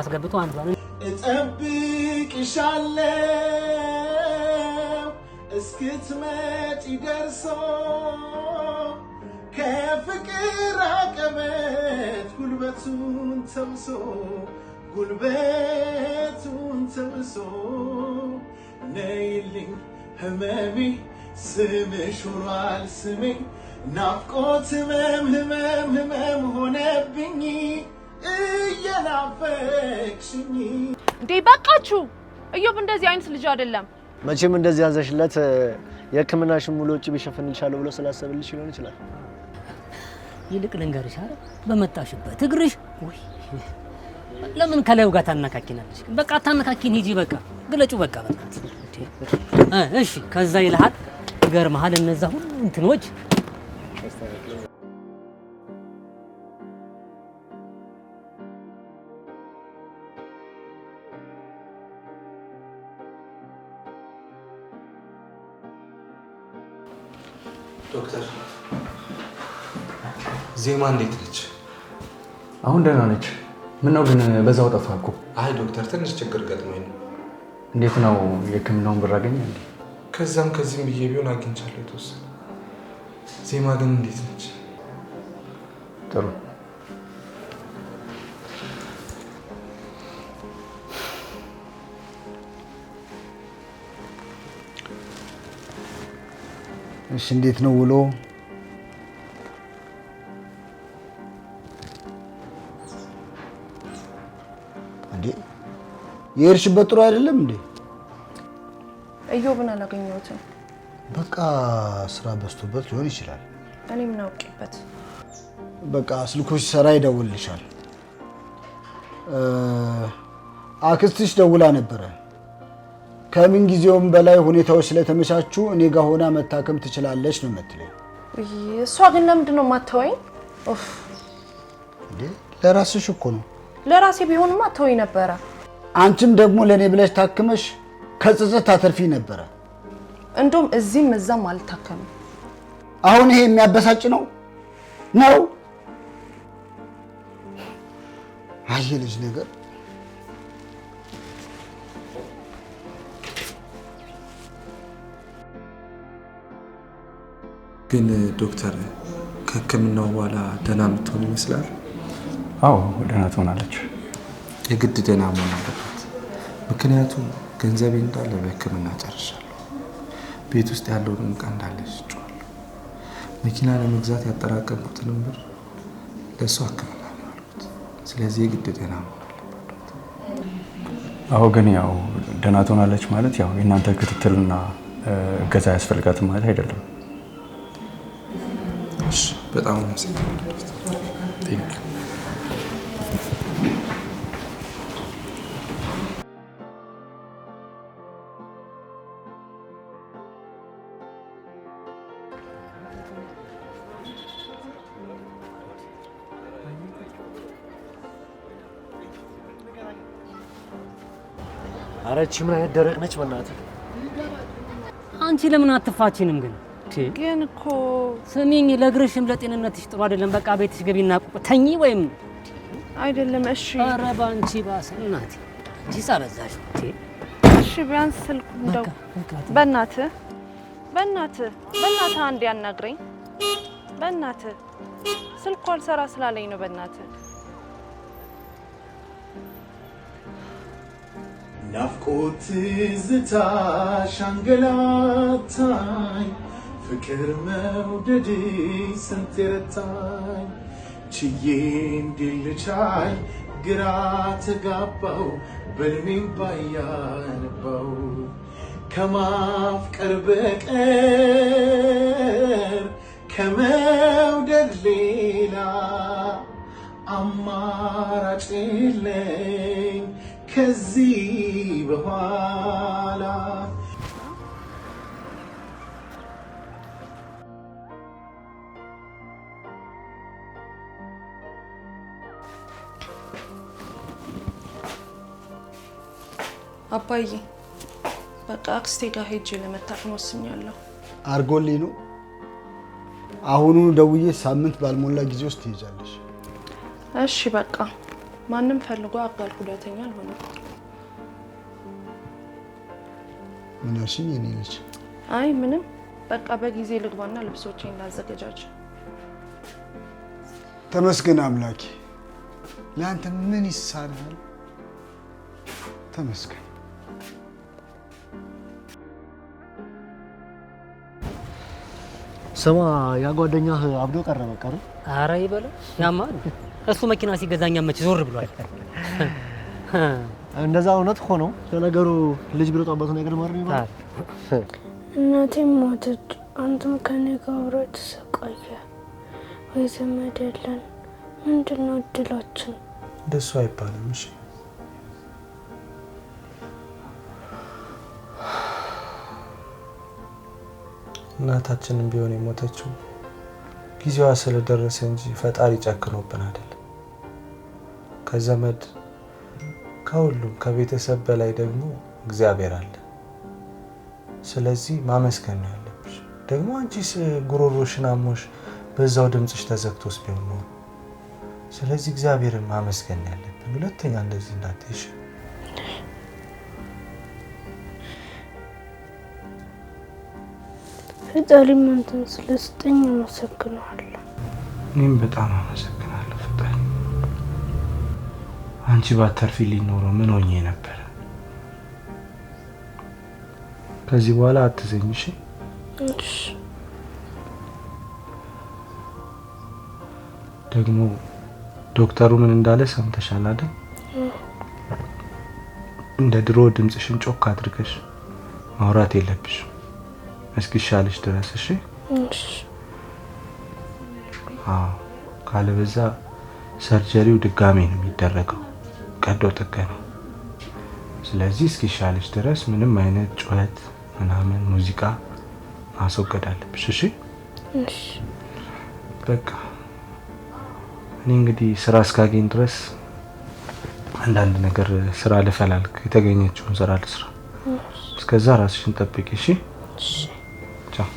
S3: እጠብቅሻለሁ እስክትመጪ ደርሶ ከፍቅር አቀበት ጉልበቱን ተምሶ ነይልኝ ህመሜ ስምሽ ሆኗል ስሜ ናፍቆት ህመም ሆነብኝ እየናፈቅሽኝ።
S8: እንዴ በቃችሁ። እዮብ እንደዚህ አይነት ልጅ አይደለም።
S9: መቼም እንደዚህ ያዘሽለት የሕክምናሽን ሙሉ ወጪ ቢሸፍንልሻለሁ ብሎ ስላሰብልሽ ሊሆን ይችላል።
S4: ይልቅ ልንገርሽ አይደል በመጣሽበት እግርሽ ወይ ለምን ከላዩ ጋር ታነካኪናለሽ? በቃ ታነካኪን ሂጂ። በቃ ግለጩ። በቃ እሺ። ከዛ ይልሃል ይገርምሃል እነዛ ሁሉ እንትኖች
S3: ዶክተር ዜማ እንዴት ነች?
S10: አሁን ደህና ነች። ምነው ግን በዛው ጠፋ እኮ?
S3: አይ ዶክተር ትንሽ ችግር ገጥሞኝ ነው።
S10: እንዴት ነው የሕክምናውን ብር አገኘ እንዴ?
S3: ከዛም ከዚህም ብዬ ቢሆን አግኝቻለሁ የተወሰነ። ዜማ ግን እንዴት ነች?
S10: ጥሩ።
S5: እሺ እንዴት ነው ውሎ? የሄድሽበት ጥሩ አይደለም እንዴ?
S6: እዮብን አላገኘሁትም።
S5: በቃ ስራ በዝቶበት ሊሆን ይችላል።
S6: እኔ ምን አውቄበት?
S5: በቃ ስልኩ ሲሰራ ይደውልልሻል። አክስትሽ ደውላ ነበረ። ከምን ጊዜውም በላይ ሁኔታዎች ስለተመቻቹ እኔ ጋር ሆና መታከም ትችላለች ነው የምትለኝ።
S6: እሷ ግን ለምንድን ነው የማትተወኝ?
S5: እንዴ ለራስሽ እኮ ነው።
S6: ለራሴ ቢሆንማ ተወኝ ነበረ።
S5: አንቺም ደግሞ ለኔ ብለሽ ታክመሽ ከጽጽት ታተርፊ ነበረ።
S6: እንደውም እዚህም እዛም አልታከምም።
S5: አሁን ይሄ የሚያበሳጭ ነው ነው? አየ ልጅ ነገር
S11: ግን ዶክተር ከህክምናው በኋላ ደህና የምትሆን ይመስላል?
S10: አዎ ደህና ትሆናለች።
S11: የግድ ደህና መሆን አለበት። ምክንያቱም ገንዘቤ እንዳለ በህክምና ጨርሻለሁ። ቤት ውስጥ ያለውን ዕቃ እንዳለ ሽጬዋለሁ። መኪና ለመግዛት ያጠራቀምኩትንም ብር ለእሱ ህክምና ነው ያልኩት። ስለዚህ የግድ ደህና መሆን አለበት።
S10: አዎ ግን ያው ደህና ትሆናለች ማለት ያው የእናንተ ክትትልና እገዛ ያስፈልጋትም ማለት አይደለም።
S11: እሺ በጣም አመሰግናለሁ። ቴንክ ዩ።
S9: አረች ምን አይነት ደረቅ ነች በእናትህ።
S4: አንቺ ለምን አትፋቺንም ግን?
S6: ግን እኮ
S4: ስሚኝ፣ ለእግርሽም ለጤንነትሽ ጥሩ አይደለም። በቃ ቤትሽ ገቢና ተኚ ወይም
S6: አይደለም። እሺ
S4: ኧረ ባንቺ ባሰ እናቴ እንጂ ሳረዛሽ እንዴ።
S6: እሺ ቢያንስ ስልኩ እንደው በእናትህ አንዴ ያናግረኝ። በእናትህ ስልኩ አልሰራ ስላለኝ ነው። በእናትህ
S12: ናፍቆት ትዝታሽ አንገላታኝ፣ ፍቅር መውደድ ስንት ረታኝ፣ ችዬ እንዲልቻይ ግራ ተጋባው በልሜም ባያነባው ከማፍቀር በቀር ከመውደድ ሌላ አማራጭ የለኝ ከዚህ በኋላ።
S6: አባዬ በቃ አክስቴ ጋር ሄጄ ለመታከም ወስኛለሁ።
S5: አርጎልኝ ነው። አሁኑ ደውዬ ሳምንት ባልሞላ ጊዜ ውስጥ ትይዛለሽ።
S6: እሺ በቃ ማንም ፈልጎ አካል ጉዳተኛ አልሆነም።
S5: ምን ያልሽኝ የኔ ልጅ?
S6: አይ ምንም በቃ በጊዜ ልግባና ልብሶቼን ላዘገጃጅ።
S5: ተመስገን አምላኬ። ለአንተ ምን ይሳናል? ተመስገን።
S9: ስማ ያ ጓደኛህ አብዶ ቀረ በቃ ነው።
S4: ኧረ ይበለው ያማል። እሱ መኪና ሲገዛኛ መች ዞር ብሏል።
S9: እንደዛ እውነት ሆኖ ለነገሩ ልጅ ብሎጣበት ነገር ማርኝ ይባላል።
S7: እናቴም ሞተች፣ አንተም ከኔ ጋር አብረህ ተሰቃየህ። ወይ ዘመድ የለን። ምንድን ነው እድላችን?
S11: እንደሱ አይባልም። እሺ እናታችንም ቢሆን የሞተችው ጊዜዋ ስለደረሰ እንጂ ፈጣሪ ጨክኖብን አይደለም። ከዘመድ ከሁሉም ከቤተሰብ በላይ ደግሞ እግዚአብሔር አለ። ስለዚህ ማመስገን ነው ያለብሽ። ደግሞ አንቺስ ጉሮሮሽን አሞሽ በዛው ድምጽሽ ተዘግቶስ ቢሆን ነው። ስለዚህ እግዚአብሔርን ማመስገን ነው ያለብን። ሁለተኛ እንደዚህ እንዳትይሽ።
S7: ፈጣሪ አንተን ስለሰጠኝ አመሰግናለሁ።
S11: እኔም በጣም አመሰግናለሁ ፈጣሪ። አንቺ ባተርፊልኝ ኖሮ ምን ሆኜ ነበር? ከዚህ በኋላ አትዘኝ እሺ?
S7: እሺ።
S11: ደግሞ ዶክተሩ ምን እንዳለ ሰምተሻል አይደል?
S2: እንደ ድሮ ድምጽሽን ጮክ አድርገሽ ማውራት የለብሽም እስኪሻልሽ ድረስ እሺ?
S7: እሺ።
S2: ካለበዛ ሰርጀሪው ድጋሜ ነው የሚደረገው ቀዶ ጥገና። ስለዚህ እስኪሻልሽ ድረስ ምንም አይነት ጩኸት ምናምን ሙዚቃ ማስወገድ አለብሽ እሺ?
S7: እሺ።
S2: በቃ እኔ እንግዲህ ስራ እስካገኝ ድረስ አንዳንድ ነገር ስራ ልፈላልግ፣ የተገኘችውን ስራ ልስራ። እስከዛ ራስሽን ጠብቂ እሺ?
S7: እሺ።
S2: ቻው።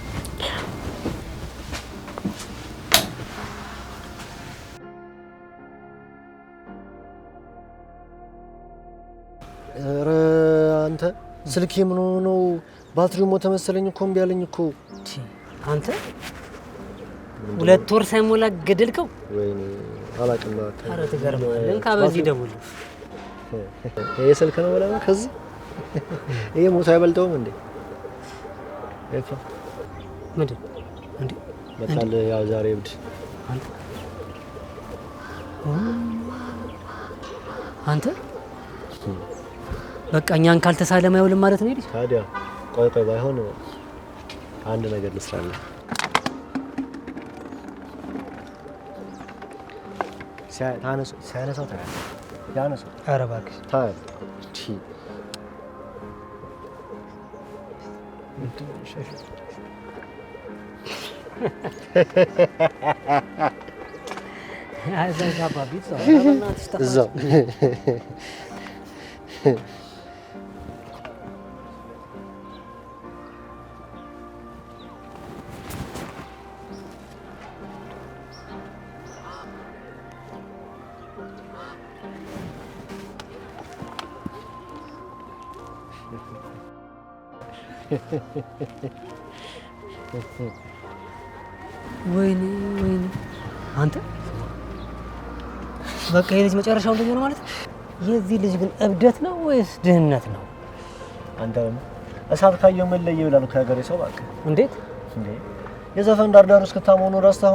S9: ኧረ አንተ ስልኬ ምን ሆኖ ነው? ባትሪው ሞተ መሰለኝ እኮ እምቢ አለኝ እኮ።
S4: አንተ 2 ወር ሳይሞላ ገደልከው?
S9: ወይኔ አላውቅም።
S4: ኧረ ትገርማለህ። እንካ በዚህ ደውል።
S9: ይሄ ስልክ ነው ወላ ከዚህ ይሄ ሞቶ አይበልጠውም እንዴ? እኮ
S4: ምንድን እንዴ
S9: መጣል ያው ዛሬ እብድ
S4: አንተ በቃ እኛን ካልተሳለም አይውልም ማለት ነው።
S9: ታዲያ ቆይ ባይሆን አንድ ነገር ልስራለህ። ሲያነሳው ታያለህ። ያነሳው
S4: ኧረ እባክህ
S9: ታያለህ። እዛው
S4: ወይኔ አንተ በቃ የልጅ መጨረሻው እንደዚህ ነው ማለት ነው። የዚህ ልጅ ግን እብደት ነው ወይስ ድህነት ነው?
S9: አንተ እሳት ካየው መለየ ይላል ከሀገሬ ሰው። በቃ
S4: እንዴት
S9: እንዴ የዘፈን ዳርዳር እስከታመኑ ረስተው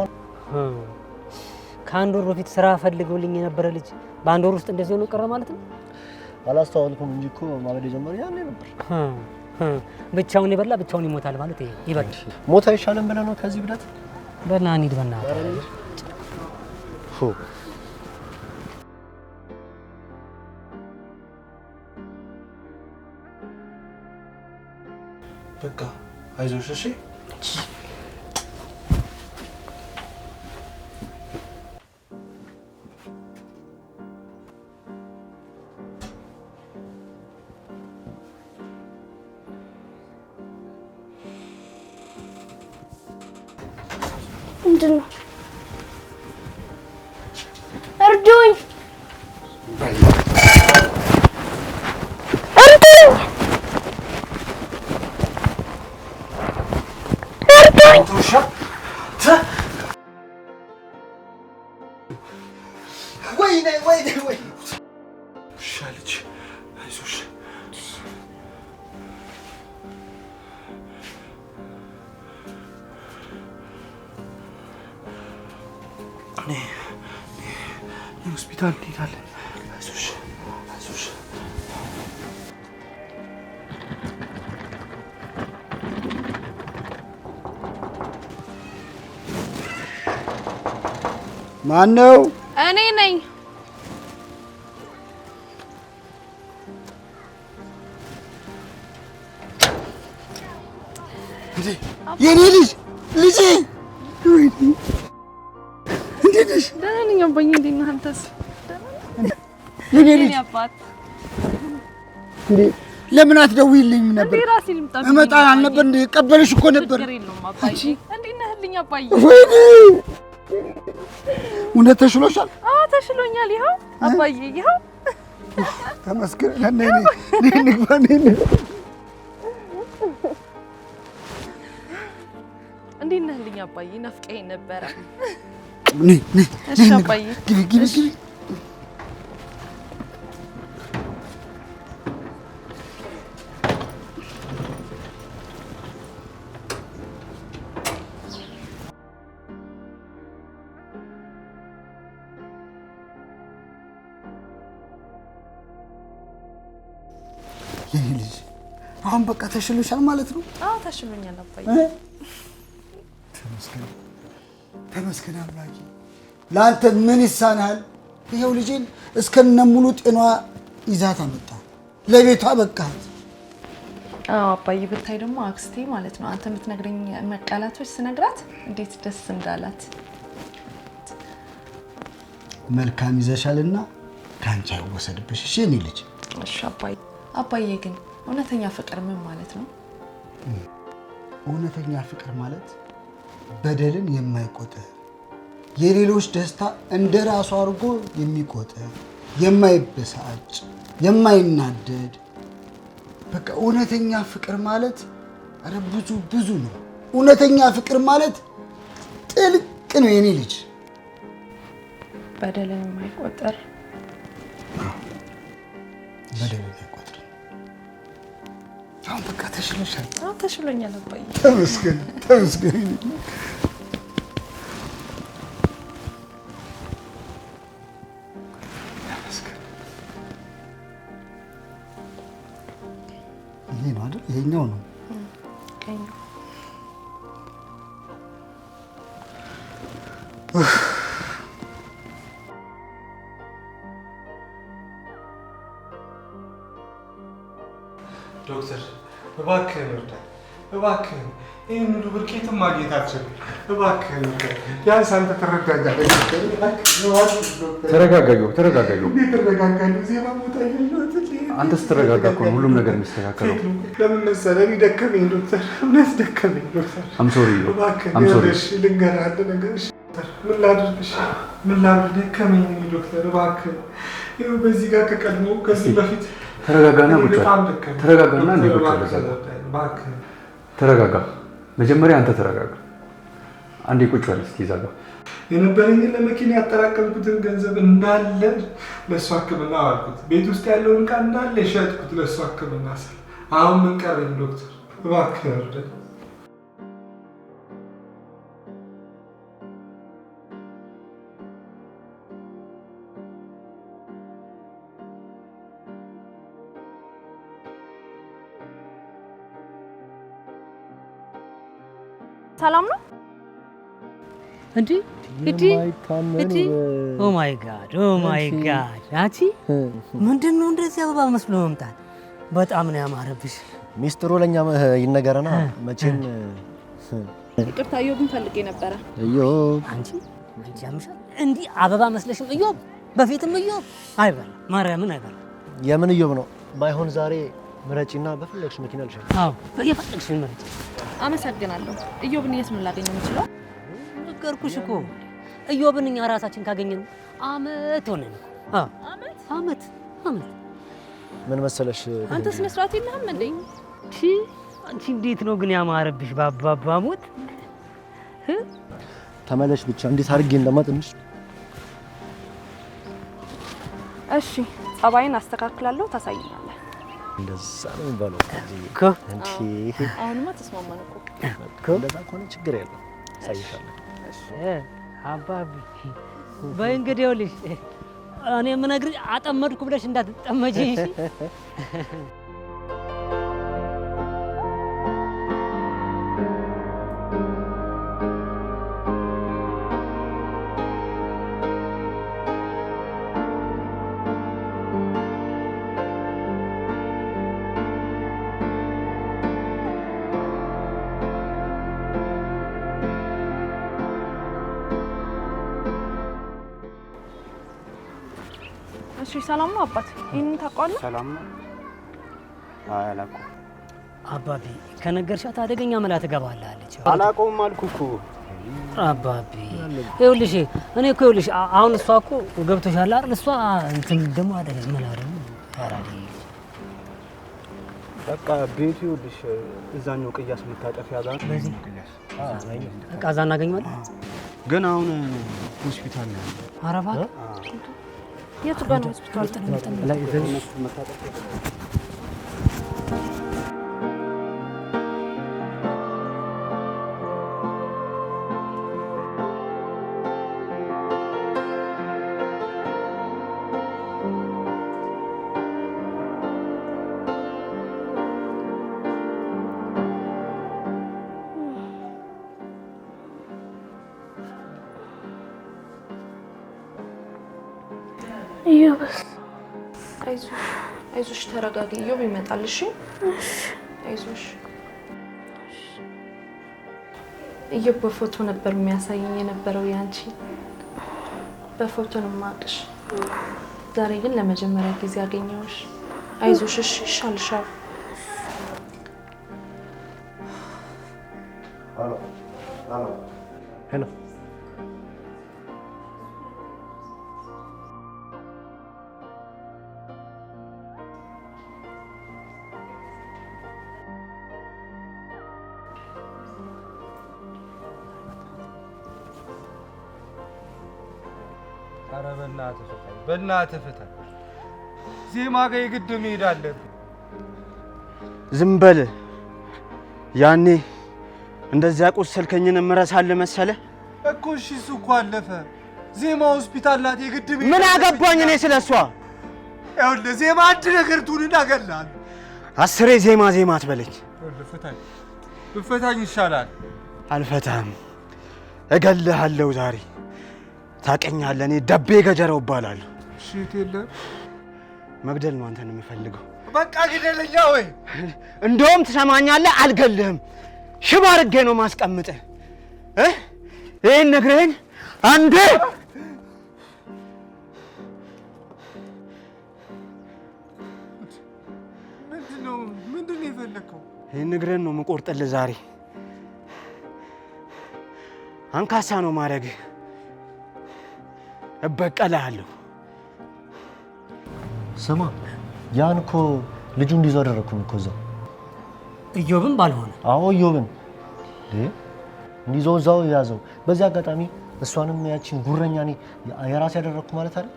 S4: ከአንድ ወር በፊት ስራ ፈልገውልኝ የነበረ ልጅ በአንድ ወር ውስጥ እንደዚህ ሆኖ ቀረ ማለት ነው።
S9: አላስተዋልኩም እንጂ እኮ ማበደ ጀመረ ያኔ ነበር።
S4: ብቻውን ይበላ ብቻውን ይሞታል ማለት ይሄ ይበል።
S9: ሞት አይሻልም ብለህ ነው ከዚህ ብለት
S4: በና እንሂድ በእናትህ።
S2: በቃ አይዞሽ እሺ?
S7: ምንድን ነው? እርዱኝ! እርዱኝ! እርዱኝ!
S5: ወይኔ
S2: ሻልች አይዞሽ። ሆስፒታል እንሄዳለን። አይዞሽ አይዞሽ።
S5: ማን ነው?
S6: እኔ ነኝ።
S5: የኔ ልጅ ልጄ እንዴት ነሽ?
S6: ደህና ነኝ አባዬ። እንዴት ነህ አንተስ?
S5: የኔ ልጅ ለምን አትደውይልኝም ነበር?
S6: ራሴ ልምጣ
S5: እመጣ አልነበር እንዴ? ቀበልሽ እኮ ነበር።
S6: ችግር የለውም አባዬ። እንዴት ነህልኝ አባዬ?
S5: ወይኔ እውነት ተሽሎሻል?
S6: አዎ ተሽሎኛል። ይኸው አባዬ ይኸው
S5: ተመስገን። ነይ ንግባ።
S6: እንዴት ነህልኝ አባዬ? ናፍቀኸኝ ነበረ።
S5: ነይ
S6: እሺ አባዬ
S5: ግቢ። የኔ ልጅ አሁን በቃ ተሽሎሻል ማለት ነው?
S6: አዎ ተሽሎኛል አባዬ።
S5: ተመስገን ተመስገን አምላኬ። ለአንተ ምን ይሳናል? ይኸው ልጄን እስከነ ሙሉ ጤናዋ ይዛት አመጣ፣ ለቤቷ በቃት።
S6: አዎ አባዬ፣ ብታይ ደግሞ አክስቴ ማለት ነው አንተ የምትነግረኝ መቃላቶች ስነግራት እንዴት ደስ እንዳላት።
S5: መልካም ይዘሻልና ካንቺ አይወሰድብሽ እሺ የኔ ልጅ።
S6: እሺ አባዬ። አባዬ ግን እውነተኛ ፍቅር ምን ማለት ነው?
S5: እውነተኛ ፍቅር ማለት በደልን የማይቆጥር የሌሎች ደስታ እንደ ራሱ አድርጎ የሚቆጥር የማይበሳጭ የማይናደድ በቃ እውነተኛ ፍቅር ማለት አረ ብዙ ነው። እውነተኛ ፍቅር ማለት ጥልቅ ነው የኔ ልጅ።
S6: በደልን የማይቆጥር
S5: በደልን የማይቆጥር አሁን በቃ ተሽሎሻል?
S6: አዎ ተሽሎኛል አባዬ።
S5: ተመስገን ተመስገን። ይሄ ነው አይደል? ይሄኛው ነው
S6: ቀኛው።
S12: ዶክተር እባክህን እርዳኝ፣ እባክህን ይህን ሁሉ ብር ከየትም ማግኘት አልችልም። እባክህን እርዳኝ፣ ቢያንስ አንተ ትረዳኛለህ።
S10: ተረጋጋዩ፣ ተረጋጋዩ።
S12: እንዴት እረጋጋለሁ? ዜና ቦታ እያየሁት
S10: አንተ ስትረጋጋ እኮ ነው ሁሉም ነገር የሚስተካከለው።
S12: ለምን መሰለህ? እኔ ደከመኝ ዶክተር፣ እውነት ደከመኝ ዶክተር።
S10: አም ሶሪ
S12: እባክህን
S10: አም ሶሪ።
S12: እሺ ልንገርህ አንድ ነገር። እሺ ምን ላድርግ? እሺ ምን ላድርግ? ደከመኝ እኔ ዶክተር፣ እባክህን ይኸው በዚህ ጋር ከቀድሞ ከዚህ በፊት
S10: ተረጋጋና ቁጭ በል።
S12: በጣም ደከመኝ።
S10: ተረጋጋና እንዴ ቁጭ በል።
S12: እባክህን
S10: ተረጋጋ። መጀመሪያ አንተ ተረጋጋ። አንዴ ቁጭ በል እስኪ። እዛ ጋር
S12: የነበረኝን ለመኪና ያጠራቀምኩትን ገንዘብ እንዳለ ለእሱ ሕክምና አዋልኩት። ቤት ውስጥ ያለውን ዕቃ እንዳለ የሸጥኩት ለእሱ ሕክምና ስል። አሁን ምን ቀረኝ ዶክተር? እባክህ እርዳኝ።
S8: ሰላም ነው
S4: እንዴ? ኦ ማይ ጋድ ኦ ማይ ጋድ! አቺ ምንድነው እንደዚህ አበባ መስሎ መምጣት? በጣም ነው ያማረብሽ።
S9: ሚስጥሩ ለኛ ይነገረና መቼም
S8: ይቅርታ እዮብን ፈልጌ ነበረ።
S9: እዮብ
S4: አንቺ ያምሻል እንዲህ አበባ መስለሽም እዮብ፣ በፊትም እዮብ አይበላ ማርያምን አይበላ።
S9: የምን እዮብ ነው? ባይሆን ዛሬ ምረጪና በፈለግሽ መኪና ልሽል።
S4: አዎ የፈለግሽን ምረጪ።
S8: አመሰግናለሁ። እዮብን የት ምን ላገኘው የምችለው?
S4: ነገርኩሽ እኮ እዮብን እኛ ራሳችን ካገኘን አመት ሆነን። አዎ አመት።
S9: ምን መሰለሽ
S8: አንተ ስነ ስርዓት የለህም እንዴ?
S4: አንቺ እንዴት ነው ግን ያማረብሽ ባባባ ሞት።
S9: ተመለሽ ብቻ እንዴት አድርጌ እንደማጥንሽ።
S8: እሺ ጸባይን አስተካክላለሁ፣ ታሳይኛለህ።
S9: እንደዛ ነው የሚባለው እኮ እንዴ?
S8: አሁንማ ተስማማን እኮ።
S9: እንደዛ ከሆነ ችግር የለም፣ አሳይሻለሁ።
S4: አባቢ በይ እንግዲህ ይኸውልሽ እኔ የምነግርሽ አጠመድኩ ብለሽ እንዳትጠመጂ እሺ?
S8: እሺ ሰላም ነው አባት? ይሄንን ታውቀዋለህ?
S2: ሰላም ነው። አይ አላውቀውም።
S4: አባቢ ከነገርሻት አደገኛ መላ ትገባላለች።
S2: አላውቀውም አልኩህ እኮ
S4: አባቢ። ይኸውልሽ እኔ እኮ ይኸውልሽ አሁን እሷ እኮ ገብቶሻል አይደል? እሷ እንትን ደግሞ አደገኛ መላ ደግሞ ታራዲ
S2: በቃ ቤቱ ይኸውልሽ እዛኛው ቅያስ መታጠፊያ ጋር
S4: በዚህ በቃ እዛ እናገኘዋለን።
S2: ግን አሁን ሆስፒታል ነው ያለው።
S4: ኧረ እባክህ
S8: የቱ ጋር ነው ሆስፒታል?
S4: ላይ
S7: ኢዮብስ
S6: አይዞሽ ተረጋጊ። ኢዮብ ይመጣል። እሺ አይዞሽ። ኢዮብ በፎቶ ነበር የሚያሳየኝ የነበረው ያንቺ በፎቶ ነው የማውቅሽ። ዛሬ ግን ለመጀመሪያ ጊዜ አገኘሁሽ። አይዞሽ እሺ ይሻልሻል።
S9: ሄሎ
S12: ኧረ በእናትህ ፍታ። ዜማ ጋር የግድ መሄድ አለብህ።
S3: ዝም በል። ያኔ እንደዚያ ቆሰልከኝን እምረሳልህ መሰለህ
S12: እኮ። እሺ እሱ እኮ አለፈ። ዜማ ሆስፒታል ናት፣ የግድ መሄድ።
S3: ምን አገባኝ እኔ ስለሷ?
S12: ይኸውልህ ዜማ አንድ ነገር ትሁንና እገልሃለሁ።
S3: 10 ዜማ አትበለኝ።
S12: ፍታኝ፣ ብትፈታኝ ይሻላል።
S3: አልፈታም፣ እገልሃለሁ ዛሬ። ታውቀኛለህ፣ እኔ ደቤ ገጀራው እባላለሁ።
S12: እሺ የለም
S3: መግደል ነው አንተን የምፈልገው።
S12: በቃ ግደለኛ ወይ?
S3: እንደውም ትሰማኛለህ፣ አልገልህም። ሽባ አድርጌ ነው ማስቀምጥህ። ይህን ነግረኸኝ አንዴ
S12: ምንድን ነው የፈለግከው?
S3: ይህን ነግረኸኝ ነው የምቆርጥልህ ዛሬ። አንካሳ ነው ማድረግህ። እበቀልሃለሁ።
S9: ስማ ያን እኮ ልጁ እንዲይዘው አደረኩኝ እኮ እዛው።
S4: ኢዮብን ባልሆነ?
S9: አዎ ኢዮብን እንዲይዘው እዛው ያዘው። በዚህ አጋጣሚ እሷንም ያቺን ጉረኛ እኔ የራሴ ያደረኩ ማለት አይደል?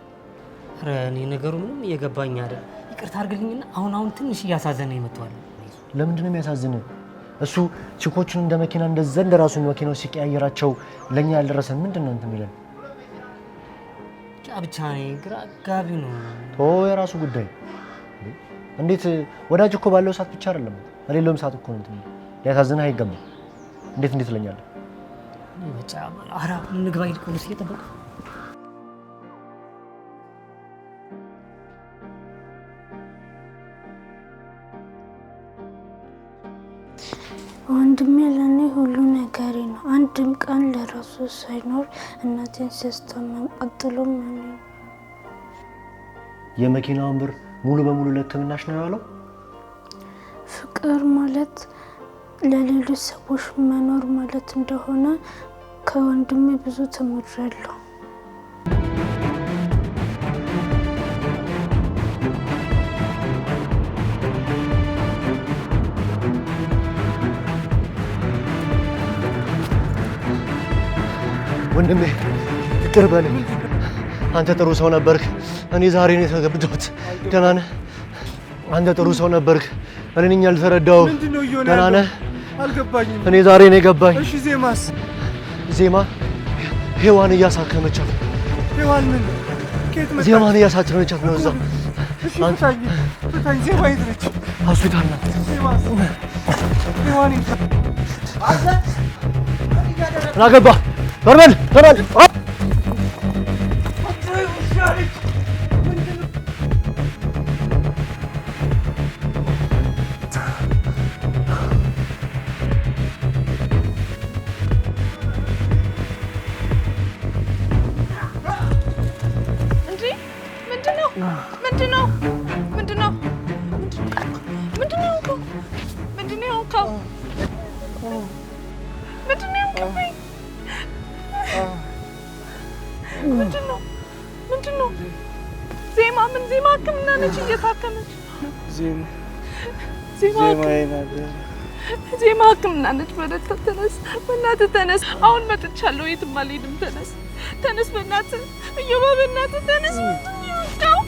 S4: ኧረ እኔ ነገሩ ምንም እየገባኝ አይደል። ይቅርታ አድርግልኝና አሁን ትንሽ እያሳዘነኝ መጥቷል።
S9: ለምንድን ነው የሚያሳዝንህ? እሱ ቺኮቹን እንደ መኪና እንደ ራሱ መኪናው ሲቀያየራቸው ለኛ ያልደረሰን ምንድን ነው እንትን የሚለን?
S4: ብቻ ግራ አጋቢ ነው።
S9: የራሱ ጉዳይ። እንዴት ወዳጅ እኮ ባለው ሰዓት ብቻ አይደለም በሌለውም ሰዓት እኮ ነው እንትን ሊያሳዝንህ አይገባም። እንዴት ትለኛለህ?
S4: ብቻ ኧረ እንግባ ይልቁንስ እየጠበቁ
S7: ወንድሜ ለኔ ሁሉ ነገሬ ነው። አንድም ቀን ለራሱ ሳይኖር እናቴን ሲያስታመም አጥሎም እኔ
S9: የመኪናውን ብር ሙሉ በሙሉ ለሕክምናሽ ነው ያለው።
S7: ፍቅር ማለት ለሌሎች ሰዎች መኖር ማለት እንደሆነ ከወንድሜ ብዙ ተምሬያለሁ።
S9: ወንድሜ ይቅር በለኝ። አንተ ጥሩ ሰው ነበርክ። እኔ ዛሬ ነው የተገብቶት። ደህና ነህ? አንተ ጥሩ ሰው ነበርክ። እኔ ነኝ ያልተረዳው። ደህና ነህ?
S12: አልገባኝም።
S9: እኔ ዛሬ ነው የገባኝ።
S12: እሺ ዜማስ?
S9: ዜማ ሔዋን እያሳከመቻት።
S12: ሔዋን ምን? ከየት መጣች?
S9: ዜማን እያሳከመቻት ነው እዛ።
S12: እሺ ፍታኝ። ዜማ የት ነች?
S9: ሆስፒታል ናት።
S12: ዜማስ? ሔዋን የት?
S9: ምን አገባህ? በርበል
S6: ምንድነው? ዜማ ሕክምና ነች እየታከመች። ዜማ ሕክምና ነች። በእናትህ ተነስ፣ በእናትህ ተነስ። አሁን መጥቻለሁ፣ የትም አልሄድም። ተነስ በእናትህ እዮባ፣ በእናትህ ተነስ። ምንድን ነው?